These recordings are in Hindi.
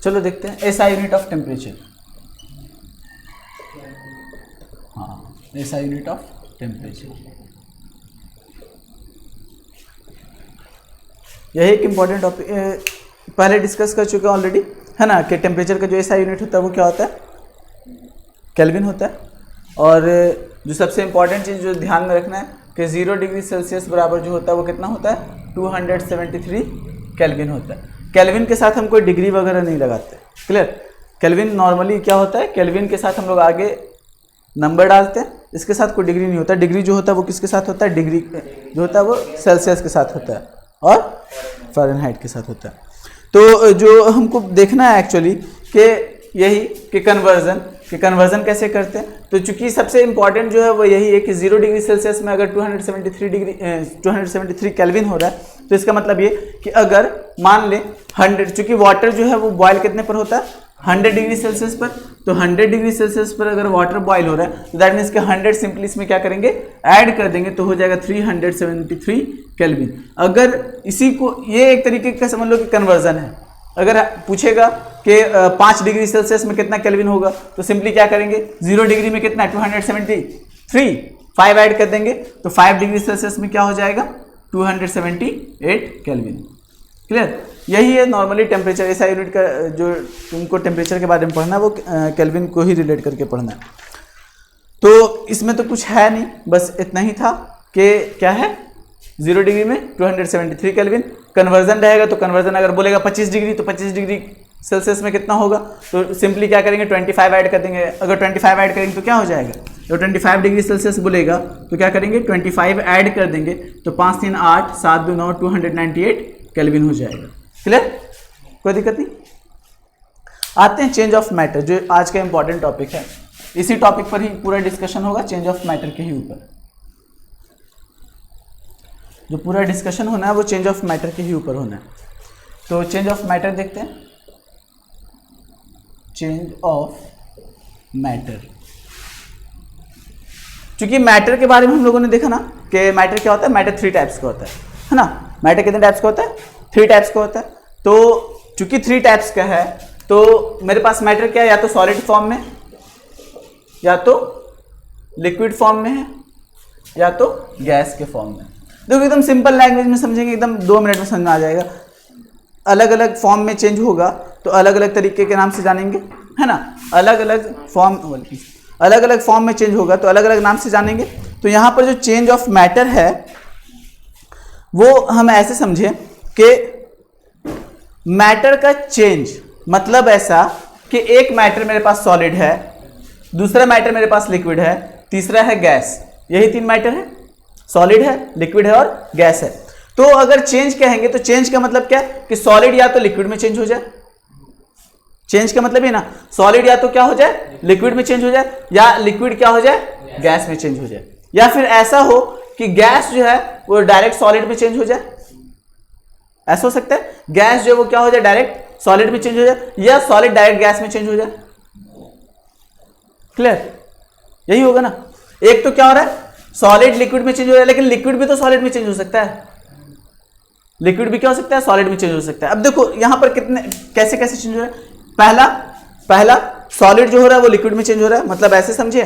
चलो देखते हैं SI यूनिट ऑफ टेम्परेचर। हाँ, SI यूनिट ऑफ टेम्परेचर, यही एक इम्पॉर्टेंट टॉपिक पहले डिस्कस कर चुके हैं ऑलरेडी, है ना, कि टेम्परेचर का जो SI यूनिट होता है वो क्या होता है, केल्विन होता है। और जो सबसे इम्पॉर्टेंट चीज़ जो ध्यान में रखना है कि 0 डिग्री सेल्सियस बराबर जो होता है वो कितना होता है, 273 केल्विन होता है। केल्विन के साथ हम कोई डिग्री वगैरह नहीं लगाते, क्लियर। केल्विन नॉर्मली क्या होता है, केल्विन के साथ हम लोग आगे नंबर डालते हैं, इसके साथ कोई डिग्री नहीं होता। डिग्री जो होता है वो किसके साथ होता है, डिग्री जो होता है वो सेल्सियस के साथ होता है और फ़ारेनहाइट के साथ होता है। तो जो हमको देखना है एक्चुअली कि यही कि कन्वर्जन कैसे करते हैं। तो चूंकि सबसे इंपॉर्टेंट जो है वो यही है कि 0 डिग्री सेल्सियस में अगर 273 केल्विन हो रहा है, तो इसका मतलब ये कि अगर मान ले 100, चूंकि वाटर जो है वो बॉयल कितने पर होता है, 100 डिग्री सेल्सियस पर। तो 100 डिग्री सेल्सियस पर अगर वाटर बॉयल हो रहा है तो दैट मीन्स कि 100 सिंपली इसमें क्या करेंगे, ऐड कर देंगे, तो हो जाएगा 373 केल्विन। अगर इसी को, ये एक तरीके का समझ लो कि कन्वर्जन है। अगर पूछेगा कि 5 डिग्री सेल्सियस में कितना केल्विन होगा, तो सिंपली क्या करेंगे, 0 डिग्री में कितना 273, 5 ऐड कर देंगे, तो 5 डिग्री सेल्सियस में क्या हो जाएगा, 278 केल्विन। क्लियर। यही है नॉर्मली टेम्परेचर, ऐसा यूनिट का जो तुमको टेम्परेचर के बारे में पढ़ना है वो केल्विन को ही रिलेट करके पढ़ना है। तो इसमें तो कुछ है नहीं, बस इतना ही था कि क्या है, 0 डिग्री में 273 केल्विन। कन्वर्जन रहेगा तो कन्वर्जन अगर बोलेगा 25 डिग्री तो 25 डिग्री सेल्सियस में कितना होगा, तो सिंपली क्या करेंगे, 25 ऐड कर देंगे। अगर 25 ऐड करेंगे तो क्या हो जाएगा, तो 25 डिग्री सेल्सियस बोलेगा तो क्या करेंगे, 25 ऐड कर देंगे, तो 5 3 8 7 2 9 298 केल्विन हो जाएगा। क्लियर, कोई दिक्कत नहीं। आते हैं चेंज ऑफ मैटर, जो आज का इंपॉर्टेंट टॉपिक है। इसी टॉपिक पर ही पूरा डिस्कशन होगा, चेंज ऑफ मैटर के ही ऊपर। जो पूरा डिस्कशन होना है वो चेंज ऑफ मैटर के ही ऊपर होना है। तो चेंज ऑफ मैटर देखते हैं। चेंज ऑफ मैटर, क्योंकि मैटर के बारे में हम लोगों ने देखा ना कि मैटर क्या होता है, मैटर 3 टाइप्स का होता है ना। मैटर कितने टाइप्स का होता है, 3 टाइप्स का होता है। तो चूंकि 3 टाइप्स का है तो मेरे पास मैटर क्या है, या तो सॉलिड फॉर्म में, या तो लिक्विड फॉर्म में है, या तो गैस के फॉर्म में। देखो एकदम सिंपल लैंग्वेज में समझेंगे, एकदम 2 मिनट में समझ में आ जाएगा। अलग अलग फॉर्म में चेंज होगा तो अलग अलग तरीके के नाम से जानेंगे, है ना। अलग अलग फॉर्म में चेंज होगा तो अलग अलग नाम से जानेंगे। तो यहाँ पर जो चेंज ऑफ मैटर है वो हम ऐसे समझे कि मैटर का चेंज मतलब ऐसा कि एक मैटर मेरे पास सॉलिड है, दूसरा मैटर मेरे पास लिक्विड है, तीसरा है गैस। यही 3 मैटर है, सॉलिड है, लिक्विड है और गैस है। तो अगर चेंज कहेंगे तो चेंज का मतलब क्या है कि सॉलिड या तो लिक्विड में चेंज हो जाए। चेंज का मतलब है ना, सॉलिड या तो क्या हो जाए, लिक्विड में चेंज हो जाए, या लिक्विड क्या हो जाए, गैस में चेंज हो जाए, या फिर ऐसा हो कि गैस जो है वो डायरेक्ट सॉलिड में चेंज हो जाए। ऐसा हो सकता है, गैस जो है वो क्या हो जाए, डायरेक्ट सॉलिड में चेंज हो जाए, या सॉलिड डायरेक्ट गैस में चेंज हो जाए। क्लियर, यही होगा ना। एक तो क्या हो रहा है, सॉलिड लिक्विड में चेंज हो रहा है, लेकिन लिक्विड भी तो सॉलिड में चेंज हो सकता है। लिक्विड भी क्या हो सकता है, सॉलिड में चेंज हो सकता है। अब देखो यहां पर कितने कैसे कैसे चेंज हो रहा है। पहला सॉलिड जो हो रहा है वो लिक्विड में चेंज हो रहा है। मतलब ऐसे समझिए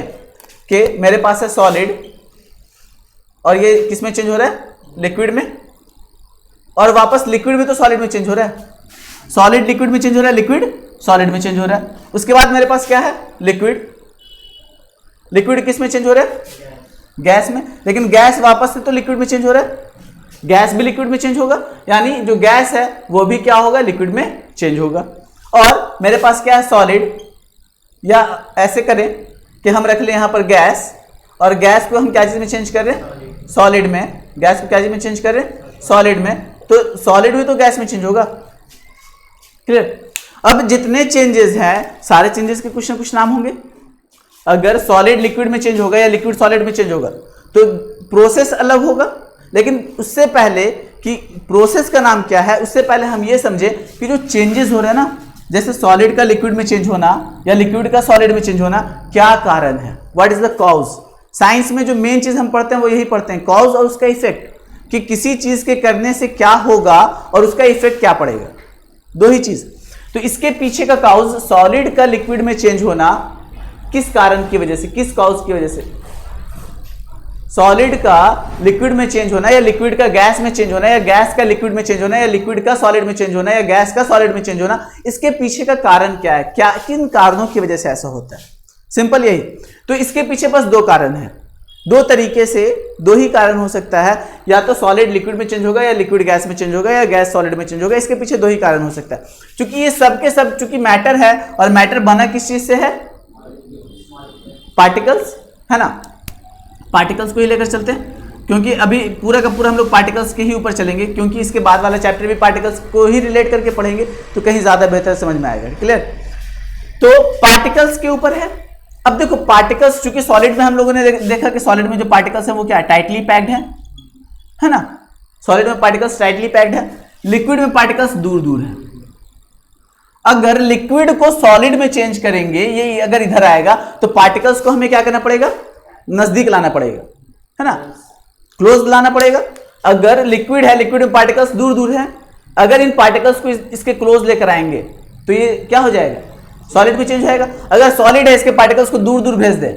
कि मेरे पास है सॉलिड और ये किस में चेंज हो रहा है, लिक्विड में, और वापस लिक्विड भी तो सॉलिड में चेंज हो रहा है। सॉलिड लिक्विड में चेंज हो रहा है, लिक्विड सॉलिड में चेंज हो रहा है। उसके बाद मेरे पास क्या है, लिक्विड। लिक्विड किस में चेंज हो रहा है, गैस में, लेकिन गैस वापस से तो लिक्विड में चेंज हो रहा है। गैस भी लिक्विड में चेंज होगा, यानी जो गैस है वो भी क्या होगा, लिक्विड में चेंज होगा। और मेरे पास क्या है, सॉलिड, या ऐसे करें कि हम रख लें यहां पर गैस, और गैस को हम क्या चीज में चेंज कर रहे हैं, सॉलिड में। गैस को क्या चीज में चेंज कर रहे हैं, सॉलिड में। तो सॉलिड भी तो गैस में चेंज होगा। क्लियर। अब जितने चेंजेस हैं सारे चेंजेस के कुछ ना कुछ नाम होंगे। अगर सॉलिड लिक्विड में चेंज होगा या लिक्विड सॉलिड में चेंज होगा तो प्रोसेस अलग होगा। लेकिन उससे पहले कि प्रोसेस का नाम क्या है, उससे पहले हम ये समझे कि जो चेंजेस हो रहे हैं ना, जैसे सॉलिड का लिक्विड में चेंज होना या लिक्विड का सॉलिड में चेंज होना, क्या कारण है, what is the cause. Science में जो मेन चीज हम पढ़ते हैं वो यही पढ़ते हैं, कॉज और उसका इफेक्ट, कि किसी चीज के करने से क्या होगा और उसका इफेक्ट क्या पड़ेगा, 2 ही चीज। तो तो इसके पीछे का कॉज सॉलिड का लिक्विड में चेंज होना किस कारण की वजह से, किस कॉज की वजह से? सॉलिड का लिक्विड में चेंज होना, या लिक्विड का गैस में चेंज होना, या गैस का लिक्विड में चेंज होना, या लिक्विड का सॉलिड में चेंज होना, या गैस का सॉलिड में चेंज होना, इसके पीछे का कारण क्या है? क्या किन कारणों की वजह से ऐसा होता है? सिंपल यही। तो इसके पीछे बस दो कारण है, दो तरीके से दो ही कारण हो सकता है, या तो सॉलिड लिक्विड में चेंज होगा, या लिक्विड गैस में चेंज होगा, या गैस सॉलिड में चेंज होगा। इसके पीछे दो ही कारण हो सकता है, क्योंकि ये सब के सब चूंकि मैटर है, और मैटर बना किस चीज से है? पार्टिकल्स, है ना। पार्टिकल्स को ही लेकर चलते हैं, क्योंकि अभी पूरा का पूरा हम लोग पार्टिकल्स के ही ऊपर चलेंगे, क्योंकि इसके बाद वाला चैप्टर भी पार्टिकल्स को ही रिलेट करके पढ़ेंगे, तो कहीं ज्यादा बेहतर समझ में आएगा। क्लियर? तो पार्टिकल्स के ऊपर है। अब देखो पार्टिकल्स, चूंकि सॉलिड में हम लोगों ने देखा कि सॉलिड में जो पार्टिकल्स है वो क्या है? टाइटली पैक्ड है ना। सॉलिड में पार्टिकल्स टाइटली पैक्ड है, लिक्विड में पार्टिकल्स दूर दूर है। अगर लिक्विड को सॉलिड में चेंज करेंगे, ये अगर इधर आएगा, तो पार्टिकल्स को हमें क्या करना पड़ेगा? नजदीक लाना पड़ेगा, है ना, क्लोज लाना पड़ेगा। अगर लिक्विड है, लिक्विड में पार्टिकल्स दूर दूर है, अगर इन पार्टिकल्स को इसके क्लोज लेकर आएंगे तो ये क्या हो जाएगा? सॉलिड में चेंज हो जाएगा। अगर सॉलिड है, इसके पार्टिकल्स को दूर दूर भेज दे,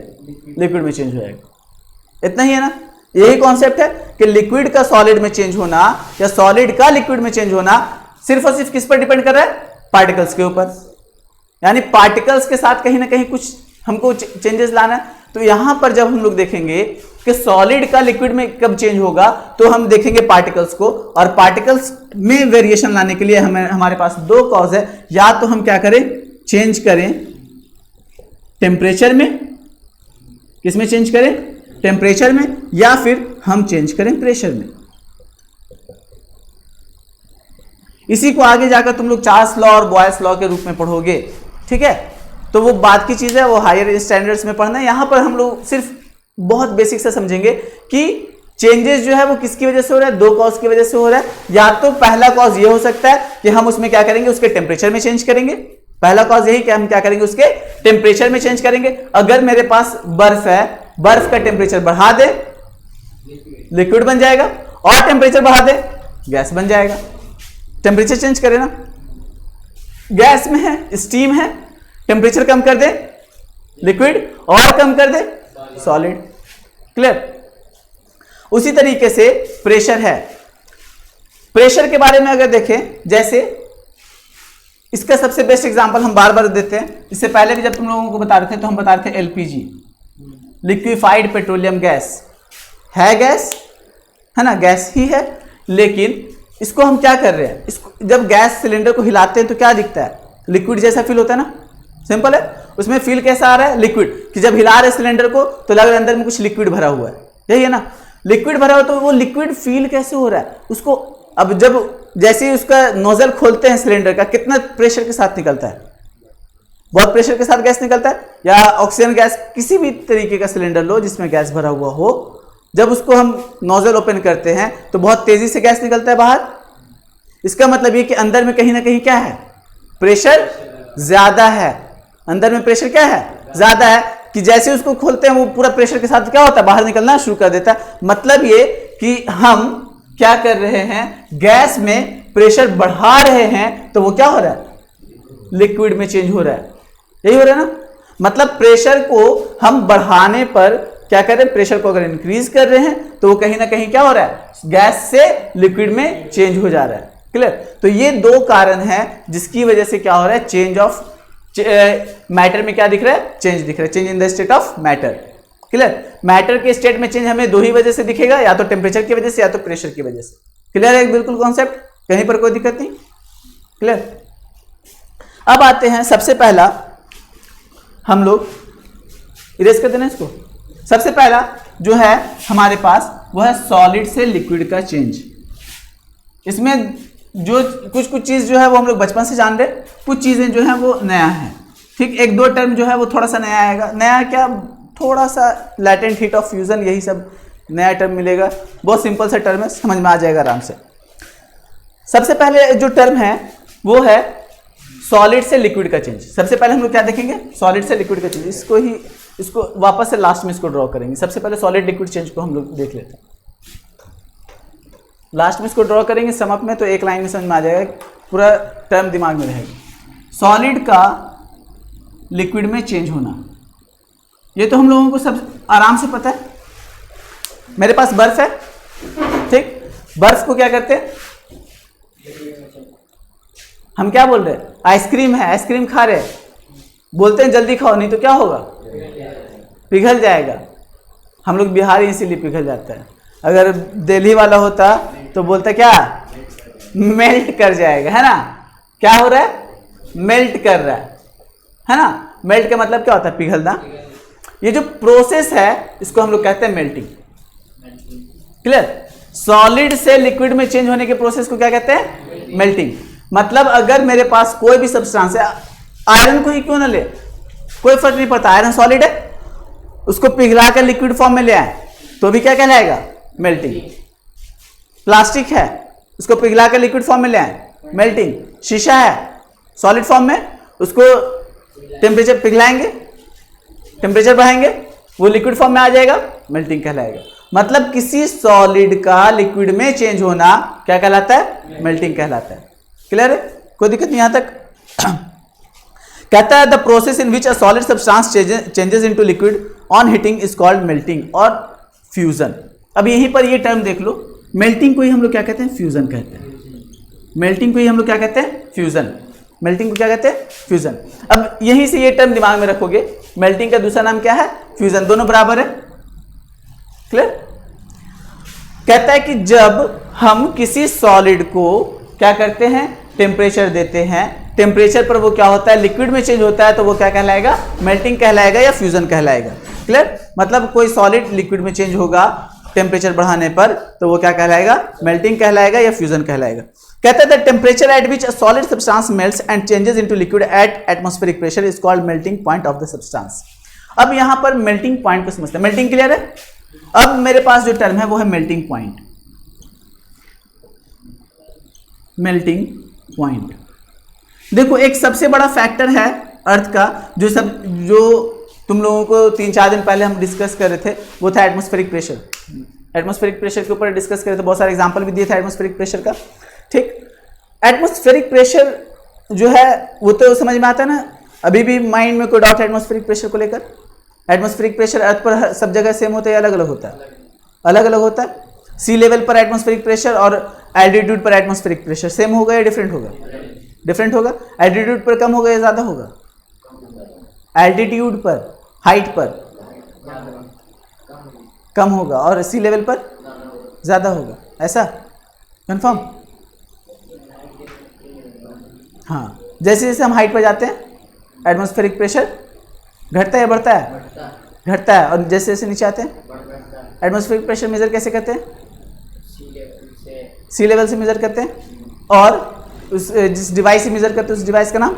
लिक्विड में चेंज हो जाएगा। इतना ही है ना। यही कॉन्सेप्ट है कि लिक्विड का सॉलिड में चेंज होना या सॉलिड का लिक्विड में चेंज होना सिर्फ और सिर्फ किस पर डिपेंड कर रहा है? पार्टिकल्स के ऊपर। यानी पार्टिकल्स के साथ कहीं ना कहीं कुछ हमको चेंजेस लाना है। तो यहां पर जब हम लोग देखेंगे कि सॉलिड का लिक्विड में कब चेंज होगा, तो हम देखेंगे पार्टिकल्स को, और पार्टिकल्स में वेरिएशन लाने के लिए हमारे पास दो कॉज है। या तो हम क्या करें? चेंज करें टेम्परेचर में, किसमें चेंज करें? टेम्परेचर में, या फिर हम चेंज करें प्रेशर में। इसी को आगे जाकर तुम लोग चार्ल्स लॉ और बॉयल्स लॉ के रूप में पढ़ोगे, ठीक है। तो वो बात की चीज है, वो हायर स्टैंडर्ड्स में पढ़ना है। यहां पर हम लोग सिर्फ बहुत बेसिक से समझेंगे कि चेंजेस जो है वो किसकी वजह से हो रहा है? दो कॉज की वजह से हो रहा है। या तो पहला कॉज ये हो सकता है कि हम उसमें क्या करेंगे? उसके टेम्परेचर में चेंज करेंगे। पहला कॉज यही कि हम क्या करेंगे? उसके टेम्परेचर में चेंज करेंगे। अगर मेरे पास बर्फ है, बर्फ का टेम्परेचर बढ़ा दे, लिक्विड बन जाएगा, और टेम्परेचर बढ़ा दे, गैस बन जाएगा। टेम्परेचर चेंज करे ना, गैस में है, स्टीम है, टेम्परेचर कम कर दे, लिक्विड, और कम कर दे, सॉलिड। क्लियर? उसी तरीके से प्रेशर है। प्रेशर के बारे में अगर देखें, जैसे इसका सबसे बेस्ट एग्जांपल हम बार बार देते हैं, इससे पहले भी जब तुम लोगों को बता रहे थे तो हम बता रहे थे एलपीजी, लिक्विफाइड पेट्रोलियम गैस। है गैस, है ना, गैस ही है, लेकिन इसको हम क्या कर रहे हैं? इसको जब गैस सिलेंडर को हिलाते हैं तो क्या दिखता है? लिक्विड जैसा फील होता है ना। सिंपल है। उसमें फील कैसा आ रहा है? लिक्विड। कि जब हिला रहे सिलेंडर को तो लग रहा है अंदर में कुछ लिक्विड भरा हुआ है, यही है ना। लिक्विड भरा हुआ, तो वो लिक्विड फील कैसे हो रहा है उसको? अब जब जैसे ही उसका नोजल खोलते हैं सिलेंडर का, कितना प्रेशर के साथ निकलता है? बहुत प्रेशर के साथ गैस निकलता है। या ऑक्सीजन गैस, किसी भी तरीके का सिलेंडर लो जिसमें गैस भरा हुआ हो, जब उसको हम नोजल ओपन करते हैं तो बहुत तेजी से गैस निकलता है बाहर। इसका मतलब ये कि अंदर में कहीं ना कहीं क्या है? प्रेशर ज्यादा है। अंदर में प्रेशर क्या है? ज्यादा है, कि जैसे उसको खोलते हैं वो पूरा प्रेशर के साथ क्या होता है? बाहर निकलना शुरू कर देता है। मतलब ये कि हम क्या कर रहे हैं? गैस में प्रेशर बढ़ा रहे हैं, तो वो क्या हो रहा है? लिक्विड में चेंज हो रहा है। यही हो रहा है ना। मतलब प्रेशर को हम बढ़ाने पर क्या कर रहे हैं? प्रेशर को अगर इंक्रीज कर रहे हैं तो वो कहीं ना कहीं क्या हो रहा है? गैस से लिक्विड में चेंज हो जा रहा है। क्लियर? तो ये दो कारण हैं जिसकी वजह से क्या हो रहा है? चेंज ऑफ मैटर में क्या दिख रहा है? चेंज दिख रहा है। Change in the state of matter. Clear? Matter के स्टेट में चेंज हमें दो ही वजह से दिखेगा, या तो टेम्परेचर की वजह से या तो प्रेशर की वजह से। क्लियर है? बिल्कुल कॉन्सेप्ट, कहीं पर कोई दिक्कत नहीं। क्लियर? अब आते हैं, सबसे पहला हम लोग इरेज कर देना इसको। सबसे पहला जो है हमारे पास वो है सॉलिड से लिक्विड का चेंज। इसमें जो कुछ चीज जो है वो हम लोग बचपन से जान रहे, कुछ चीजें जो है वो नया है। ठीक, एक दो टर्म जो है वो थोड़ा सा नया आएगा। नया क्या? थोड़ा सा लैटेंट हीट ऑफ फ्यूजन, यही सब नया टर्म मिलेगा। बहुत सिंपल सा टर्म है, समझ में आ जाएगा आराम से। सबसे पहले जो टर्म है वो है सॉलिड से लिक्विड का चेंज। सबसे पहले हम लोग क्या देखेंगे? सॉलिड से लिक्विड का चेंज। इसको वापस से लास्ट में इसको ड्रॉ करेंगे। सबसे पहले सॉलिड लिक्विड चेंज को हम लोग देख लेते हैं। लास्ट में इसको ड्रॉ करेंगे सम अप में, तो एक लाइन में समझ में आ जाएगा, पूरा टर्म दिमाग में रहेगा। सॉलिड का लिक्विड में चेंज होना, ये तो हम लोगों को सब आराम से पता है। मेरे पास बर्फ है, ठीक, बर्फ को क्या करते हैं हम, क्या बोल रहे हैं, आइसक्रीम है, आइसक्रीम खा रहे हैं, बोलते हैं जल्दी खाओ नहीं तो क्या होगा, पिघल जाएगा। हम लोग बिहारी इसीलिए पिघल जाता है। अगर दिल्ली वाला होता तो बोलता क्या, मेल्ट कर जाएगा, है ना। क्या हो रहा है, मेल्ट कर रहा है ना। मेल्ट का मतलब क्या होता है, पिघलना। ये जो प्रोसेस है इसको हम लोग कहते हैं मेल्टिंग। क्लियर। सॉलिड से लिक्विड में चेंज होने के प्रोसेस को क्या कहते हैं, मेल्टिंग। मतलब अगर मेरे पास कोई भी सब्सटेंस है, आयरन को ही क्यों ना ले, कोई फर्क नहीं पड़ता, आयरन सॉलिड है, उसको पिघला कर लिक्विड फॉर्म में ले आए तो भी क्या कहलाएगा, मेल्टिंग। प्लास्टिक है, उसको पिघला कर लिक्विड फॉर्म में ले आए, मेल्टिंग। शीशा है सॉलिड फॉर्म में, उसको टेम्परेचर पिघलाएंगे, टेम्परेचर बढ़ाएंगे, वो लिक्विड फॉर्म में आ जाएगा, मेल्टिंग कहलाएगा। मतलब किसी सॉलिड का लिक्विड में चेंज होना क्या कहलाता है, मेल्टिंग कहलाता है। क्लियर है, कोई दिक्कत नहीं यहां तक। कहता है the process in which a solid substance changes into liquid on heating is called melting और फ्यूजन। अब यहीं पर ये टर्म देख लो, मेल्टिंग को ही हम लोग क्या कहते हैं, फ्यूजन कहते हैं। मेल्टिंग को ही हम लोग क्या कहते हैं, फ्यूजन। मेल्टिंग को क्या कहते हैं, फ्यूजन। अब यहीं से ये टर्म दिमाग में रखोगे, मेल्टिंग का दूसरा नाम क्या है, फ्यूजन, दोनों बराबर है। क्लियर। कहता है कि जब हम किसी सॉलिड को क्या करते हैं, टेम्परेचर देते हैं, टेम्परेचर पर वो क्या होता है, लिक्विड में चेंज होता है, तो वो क्या कहलाएगा, मेल्टिंग कहलाएगा या फ्यूजन कहलाएगा। क्लियर। मतलब कोई सॉलिड लिक्विड में चेंज होगा टेम्परेचर बढ़ाने पर, तो वो क्या कहलाएगा, मेल्टिंग कहलाएगा या फ्यूजन कहलाएगा। कहता है the temperature at which a solid substance melts and changes into liquid at atmospheric pressure is called melting point of the substance. अब यहां पर मेल्टिंग पॉइंट को समझते हैं। मेल्टिंग क्लियर है। अब मेरे पास जो टर्म है वो है मेल्टिंग पॉइंट। मेल्टिंग पॉइंट देखो, एक सबसे बड़ा फैक्टर है अर्थ का, जो तुम लोगों को 3-4 दिन पहले हम डिस्कस कर रहे थे, वो था एटमॉस्फेरिक प्रेशर। एटमॉस्फेरिक प्रेशर के ऊपर डिस्कस कर रहे थे, बहुत सारे एग्जांपल भी दिए थे एटमॉस्फेरिक प्रेशर का। ठीक, एटमॉस्फेरिक प्रेशर जो है वो तो समझ में आता है ना। अभी भी माइंड में कोई डाउट है एटमॉस्फेरिक प्रेशर को लेकर? एटमॉस्फेरिक प्रेशर अर्थ पर सब जगह सेम होता है या अलग अलग होता है? अलग अलग होता है। सी लेवल पर एटमॉस्फेरिक प्रेशर और एल्टीट्यूड पर एटमॉस्फेरिक प्रेशर सेम होगा या डिफरेंट होगा? डिफरेंट होगा। एल्टीट्यूड पर कम होगा या ज्यादा होगा? एल्टीट्यूड पर, हाइट पर कम होगा और सी लेवल पर ज्यादा होगा, ऐसा कंफर्म? हाँ, जैसे जैसे हम हाइट पर जाते हैं एटमॉस्फेरिक प्रेशर घटता है या बढ़ता है? घटता है। और जैसे जैसे नीचे आते हैं एटमॉस्फेरिक प्रेशर मेजर कैसे करते हैं? सी लेवल से मेजर करते हैं। और उस जिस डिवाइस से मेजर करते हैं उस डिवाइस का नाम?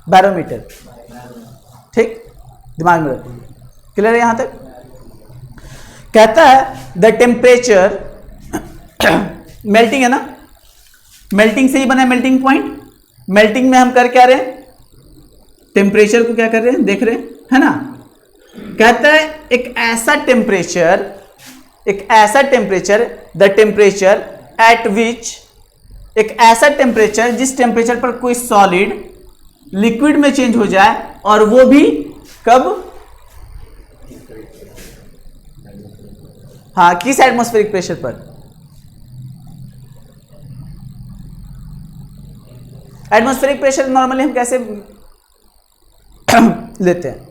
बैरोमीटर। ठीक, दिमाग में रखो। क्लियर है यहां तक? कहता है द टेम्परेचर मेल्टिंग है ना, मेल्टिंग से ही बना है मेल्टिंग पॉइंट। मेल्टिंग में हम कर क्या रहे हैं? टेम्परेचर को क्या कर रहे हैं, देख रहे हैं, है ना। कहता है एक ऐसा टेम्परेचर द टेम्परेचर एट विच, एक ऐसा टेम्परेचर जिस टेम्परेचर पर कोई सॉलिड लिक्विड में चेंज हो जाए, और वो भी कब? हाँ, किस एटमॉस्फेरिक प्रेशर पर? एटमॉस्फेरिक प्रेशर नॉर्मली हम कैसे लेते हैं?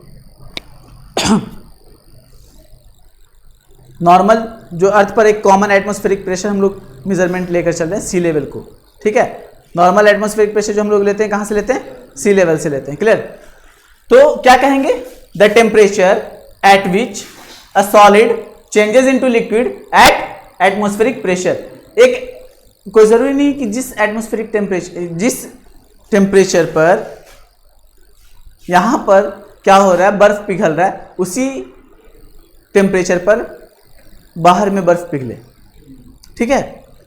नॉर्मल जो अर्थ पर एक कॉमन एटमॉस्फेरिक प्रेशर हम लोग मेजरमेंट लेकर चल रहे हैं, सी लेवल को। ठीक है, नॉर्मल एटमॉस्फेरिक प्रेशर जो हम लोग लेते हैं कहां से लेते हैं? सी लेवल से लेते हैं। क्लियर। तो क्या कहेंगे? The temperature at which a solid changes into liquid at atmospheric pressure. एक कोई जरूरी नहीं कि जिस एटमॉस्फेरिक टेम्परेचर, जिस टेम्परेचर पर यहां पर क्या हो रहा है, बर्फ पिघल रहा है, उसी टेम्परेचर पर बाहर में बर्फ पिघले। ठीक है,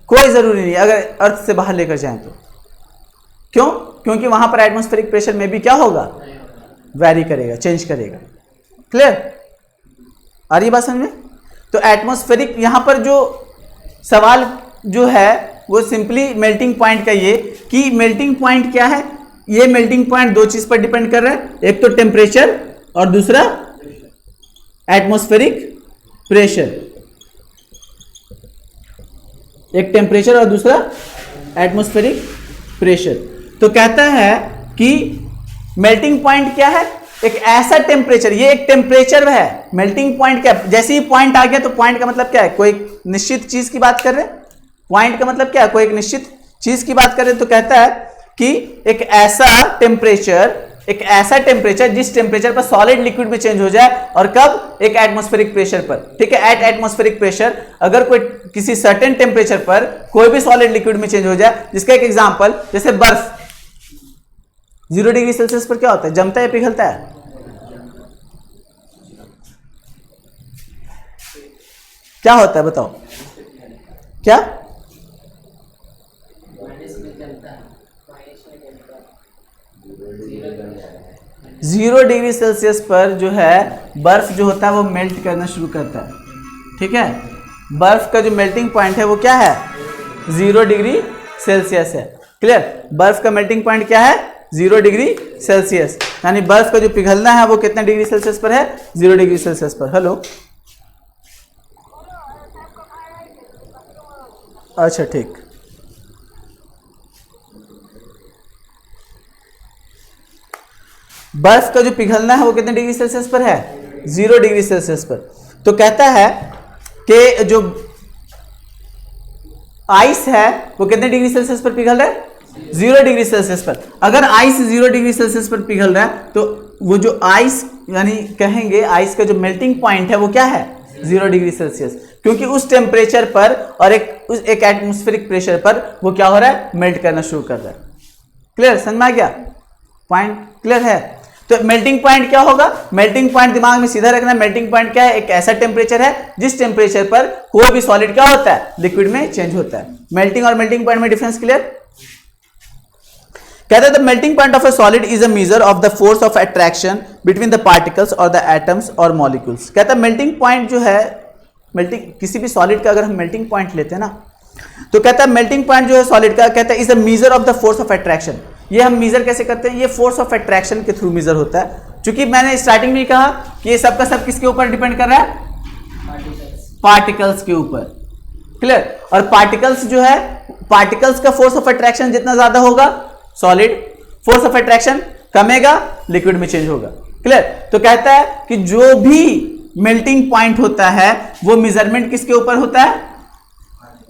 कोई जरूरी नहीं अगर अर्थ से बाहर लेकर जाएं तो। क्यों? क्योंकि वहां पर एटमॉस्फेरिक प्रेशर में भी क्या होगा, वैरी करेगा, चेंज करेगा। क्लियर? आ रही बात समझ में? तो एटमॉस्फेरिक, यहां पर जो सवाल जो है वो सिंपली मेल्टिंग पॉइंट का ये कि मेल्टिंग पॉइंट क्या है। ये मेल्टिंग पॉइंट दो चीज पर डिपेंड कर रहा है, एक तो टेम्परेचर और दूसरा एटमॉस्फेरिक प्रेशर। एक टेम्परेचर और दूसरा एटमॉस्फेरिक प्रेशर। तो कहता है कि मेल्टिंग पॉइंट क्या है, एक ऐसा टेम्परेचर, ये एक टेम्परेचर है। मेल्टिंग पॉइंट क्या, जैसे ही पॉइंट आ गया तो पॉइंट का मतलब क्या है, कोई निश्चित चीज की बात कर रहे हैं। पॉइंट का मतलब क्या है, कोई एक निश्चित चीज की बात कर रहे हैं। तो कहता है कि एक ऐसा टेम्परेचर जिस टेम्परेचर पर सॉलिड लिक्विड में चेंज हो जाए, और कब, एक एटमॉस्फेरिक प्रेशर पर। ठीक है, एट एटमॉस्फेरिक प्रेशर अगर कोई किसी सर्टेन टेम्परेचर पर कोई भी सॉलिड लिक्विड में चेंज हो जाए, जिसका एक एग्जांपल जैसे बर्फ 0 डिग्री सेल्सियस पर क्या होता है, जमता है या पिघलता है? क्या होता है बताओ, क्या? 0 डिग्री सेल्सियस पर जो है बर्फ जो होता है वो मेल्ट करना शुरू करता है। ठीक है, बर्फ का जो मेल्टिंग पॉइंट है वो क्या है, 0 डिग्री सेल्सियस है। क्लियर, बर्फ का मेल्टिंग पॉइंट क्या है, 0 डिग्री सेल्सियस। यानी बर्फ का जो पिघलना है वो कितने डिग्री सेल्सियस पर है, 0 डिग्री सेल्सियस पर। हेलो, अच्छा ठीक। बर्फ का जो पिघलना है वो कितने डिग्री सेल्सियस पर है, 0 डिग्री सेल्सियस पर। तो कहता है कि जो आइस है वो कितने डिग्री सेल्सियस पर पिघल रहा है, 0 डिग्री सेल्सियस पर। अगर आइस 0 डिग्री सेल्सियस पर पिघल रहा है तो वो जो आइस, यानी कहेंगे आइस का जो मेल्टिंग पॉइंट है वो क्या है, 0 डिग्री सेल्सियस, क्योंकि उस टेम्परेचर पर और एक एटमॉस्फेरिक प्रेशर पर वो क्या हो रहा है, मेल्ट करना शुरू कर रहा है। क्लियर, समझ में आ गया, पॉइंट क्लियर है? तो मेल्टिंग पॉइंट क्या होगा, मेल्टिंग पॉइंट दिमाग में सीधा रखना। मेल्टिंग पॉइंट क्या है, एक ऐसा टेम्परेचर है जिस टेम्परेचर पर कोई भी सॉलिड क्या होता है, लिक्विड में चेंज होता है। मेल्टिंग और मेल्टिंग पॉइंट में डिफरेंस क्लियर? कहते हैं the melting point of a solid is a measure of the force of attraction between the particles और द एटम्स और मॉलिक्यूल्स। कहता है मेल्टिंग पॉइंट जो है, मेल्टिंग किसी भी सॉलिड का अगर हम मेल्टिंग पॉइंट लेते हैं ना, तो कहता है मेल्टिंग पॉइंट जो है सॉलिड का, कहता है is a measure of the force of attraction. ये हम मेजर कैसे करते हैं, ये फोर्स ऑफ अट्रैक्शन के थ्रू मेजर होता है। क्योंकि मैंने स्टार्टिंग में कहा कि ये सबका सब किसके ऊपर डिपेंड कर रहा है, पार्टिकल्स के ऊपर। क्लियर, और पार्टिकल्स जो है, पार्टिकल्स का फोर्स ऑफ अट्रैक्शन जितना ज्यादा होगा, सॉलिड फोर्स ऑफ अट्रैक्शन कमेगा, लिक्विड में चेंज होगा। क्लियर, तो कहता है कि जो भी मेल्टिंग पॉइंट होता है वो मेजरमेंट किसके ऊपर होता है,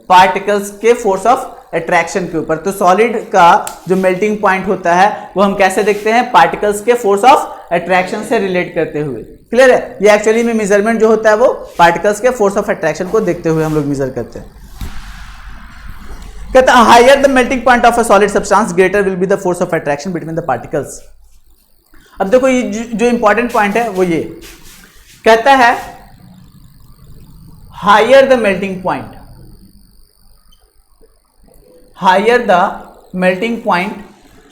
पार्टिकल्स के फोर्स ऑफ अट्रैक्शन के ऊपर। तो सॉलिड का जो मेल्टिंग पॉइंट होता है वो हम कैसे देखते हैं, पार्टिकल्स के फोर्स ऑफ अट्रैक्शन से रिलेट करते हुए। क्लियर है, ये एक्चुअली में मेजरमेंट जो होता है वो पार्टिकल्स के फोर्स ऑफ अट्रैक्शन को देखते हुए हम लोग मेजर करते हैं। कहता है higher the melting point of a solid substance greater will be the force of attraction between the particles. अब देखो ये जो इंपॉर्टेंट पॉइंट है वो ये कहता है higher the melting point, higher the melting point,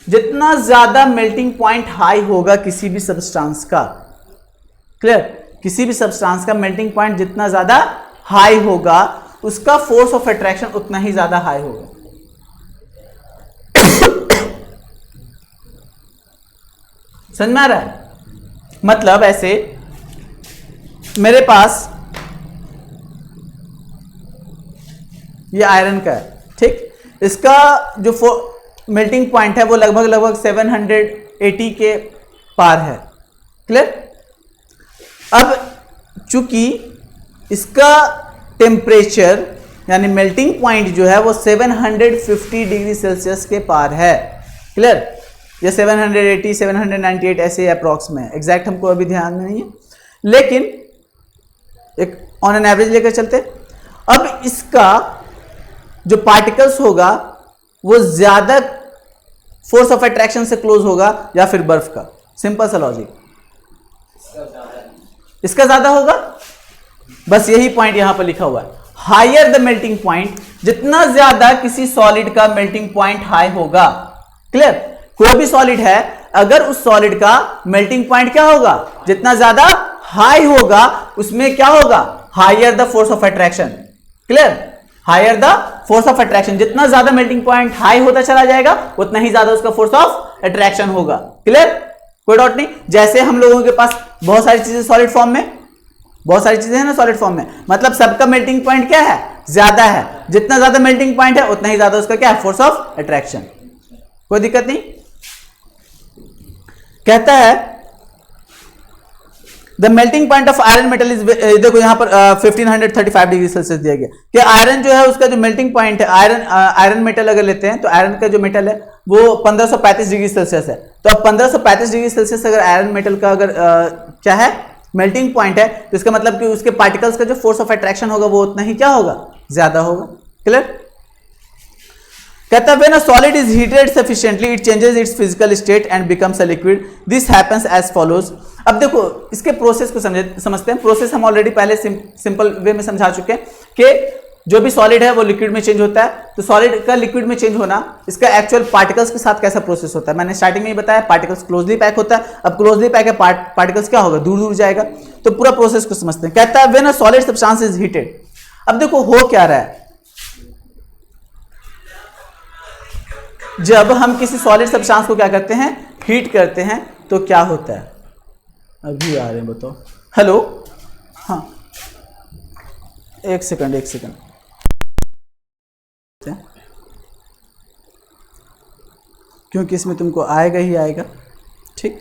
जितना ज्यादा मेल्टिंग पॉइंट हाई होगा किसी भी सब्सटेंस का, क्लियर, किसी भी सब्सटेंस का मेल्टिंग पॉइंट जितना ज्यादा हाई होगा उसका फोर्स ऑफ अट्रैक्शन उतना ही ज्यादा हाई होगा। समझ में आ रहा है? मतलब ऐसे मेरे पास ये आयरन का है, ठीक, इसका जो मेल्टिंग पॉइंट है वो लगभग 780 के पार है। क्लियर, अब चूंकि इसका टेम्परेचर यानी मेल्टिंग पॉइंट जो है वो 750 डिग्री सेल्सियस के पार है। क्लियर, ये 780 798 ऐसे अप्रॉक्स में है, एग्जैक्ट हमको अभी ध्यान में नहीं है, लेकिन एक ऑन एन एवरेज लेकर चलते। अब इसका जो पार्टिकल्स होगा वो ज्यादा फोर्स ऑफ अट्रैक्शन से क्लोज होगा या फिर बर्फ का, सिंपल सा लॉजिक, इसका ज्यादा होगा। बस यही पॉइंट यहां पर लिखा हुआ है, हायर द मेल्टिंग पॉइंट, जितना ज्यादा किसी सॉलिड का मेल्टिंग पॉइंट हाई होगा। क्लियर, कोई भी सॉलिड है अगर उस सॉलिड का मेल्टिंग पॉइंट क्या होगा, जितना ज्यादा हाई होगा उसमें क्या होगा, higher the force of attraction. Clear? Higher the force of attraction, जितना ज्यादा मेल्टिंग पॉइंट हाई होता चला जाएगा उतना ही ज्यादा उसका फोर्स ऑफ अट्रैक्शन होगा। क्लियर? कोई डाउट नहीं। जैसे हम लोगों के पास बहुत सारी चीजें सॉलिड फॉर्म में, बहुत सारी चीजें हैं ना सॉलिड फॉर्म में, मतलब सबका मेल्टिंग पॉइंट क्या है? ज्यादा है। जितना ज्यादा मेल्टिंग पॉइंट है उतना ही ज्यादा उसका क्या है? Force of attraction. कोई दिक्कत नहीं। कहता है the melting point of iron metal is, देखो यहां पर 1535 डिग्री सेल्सियस दिया गया कि आयरन जो है उसका जो मेल्टिंग पॉइंट है, आयरन मेटल अगर लेते हैं तो आयरन का जो मेटल है वो 1535 डिग्री सेल्सियस है। तो अब 1535 डिग्री सेल्सियस अगर आयरन मेटल का अगर क्या है? मेल्टिंग पॉइंट है, तो इसका मतलब कि उसके पार्टिकल्स का जो फोर्स ऑफ अट्रैक्शन होगा वो उतना ही क्या होगा? ज्यादा होगा। क्लियर? कहता है when a solid is heated sufficiently it changes its physical state and becomes a liquid. This happens as follows. अब देखो इसके प्रोसेस को समझते हैं। प्रोसेस हम ऑलरेडी पहले सिंपल वे में समझा चुके हैं कि जो भी सॉलिड है वो लिक्विड में चेंज होता है। तो सॉलिड का लिक्विड में चेंज होना, इसका एक्चुअल पार्टिकल्स के साथ कैसा प्रोसेस होता है मैंने स्टार्टिंग में ही बताया। पार्टिकल्स क्लोजली पैक होता है। अब क्लोजली पैक है, पार्टिकल्स क्या होगा? दूर दूर जाएगा। तो पूरा प्रोसेस को समझते हैं। कहता है when a solid substance is heated. अब देखो हो क्या रहा है, जब हम किसी सॉलिड सब्सटेंस को क्या करते हैं? हीट करते हैं, तो क्या होता है? अभी आ रहे हैं, बताओ। हेलो, हाँ एक सेकंड क्योंकि इसमें तुमको आएगा ही आएगा। ठीक,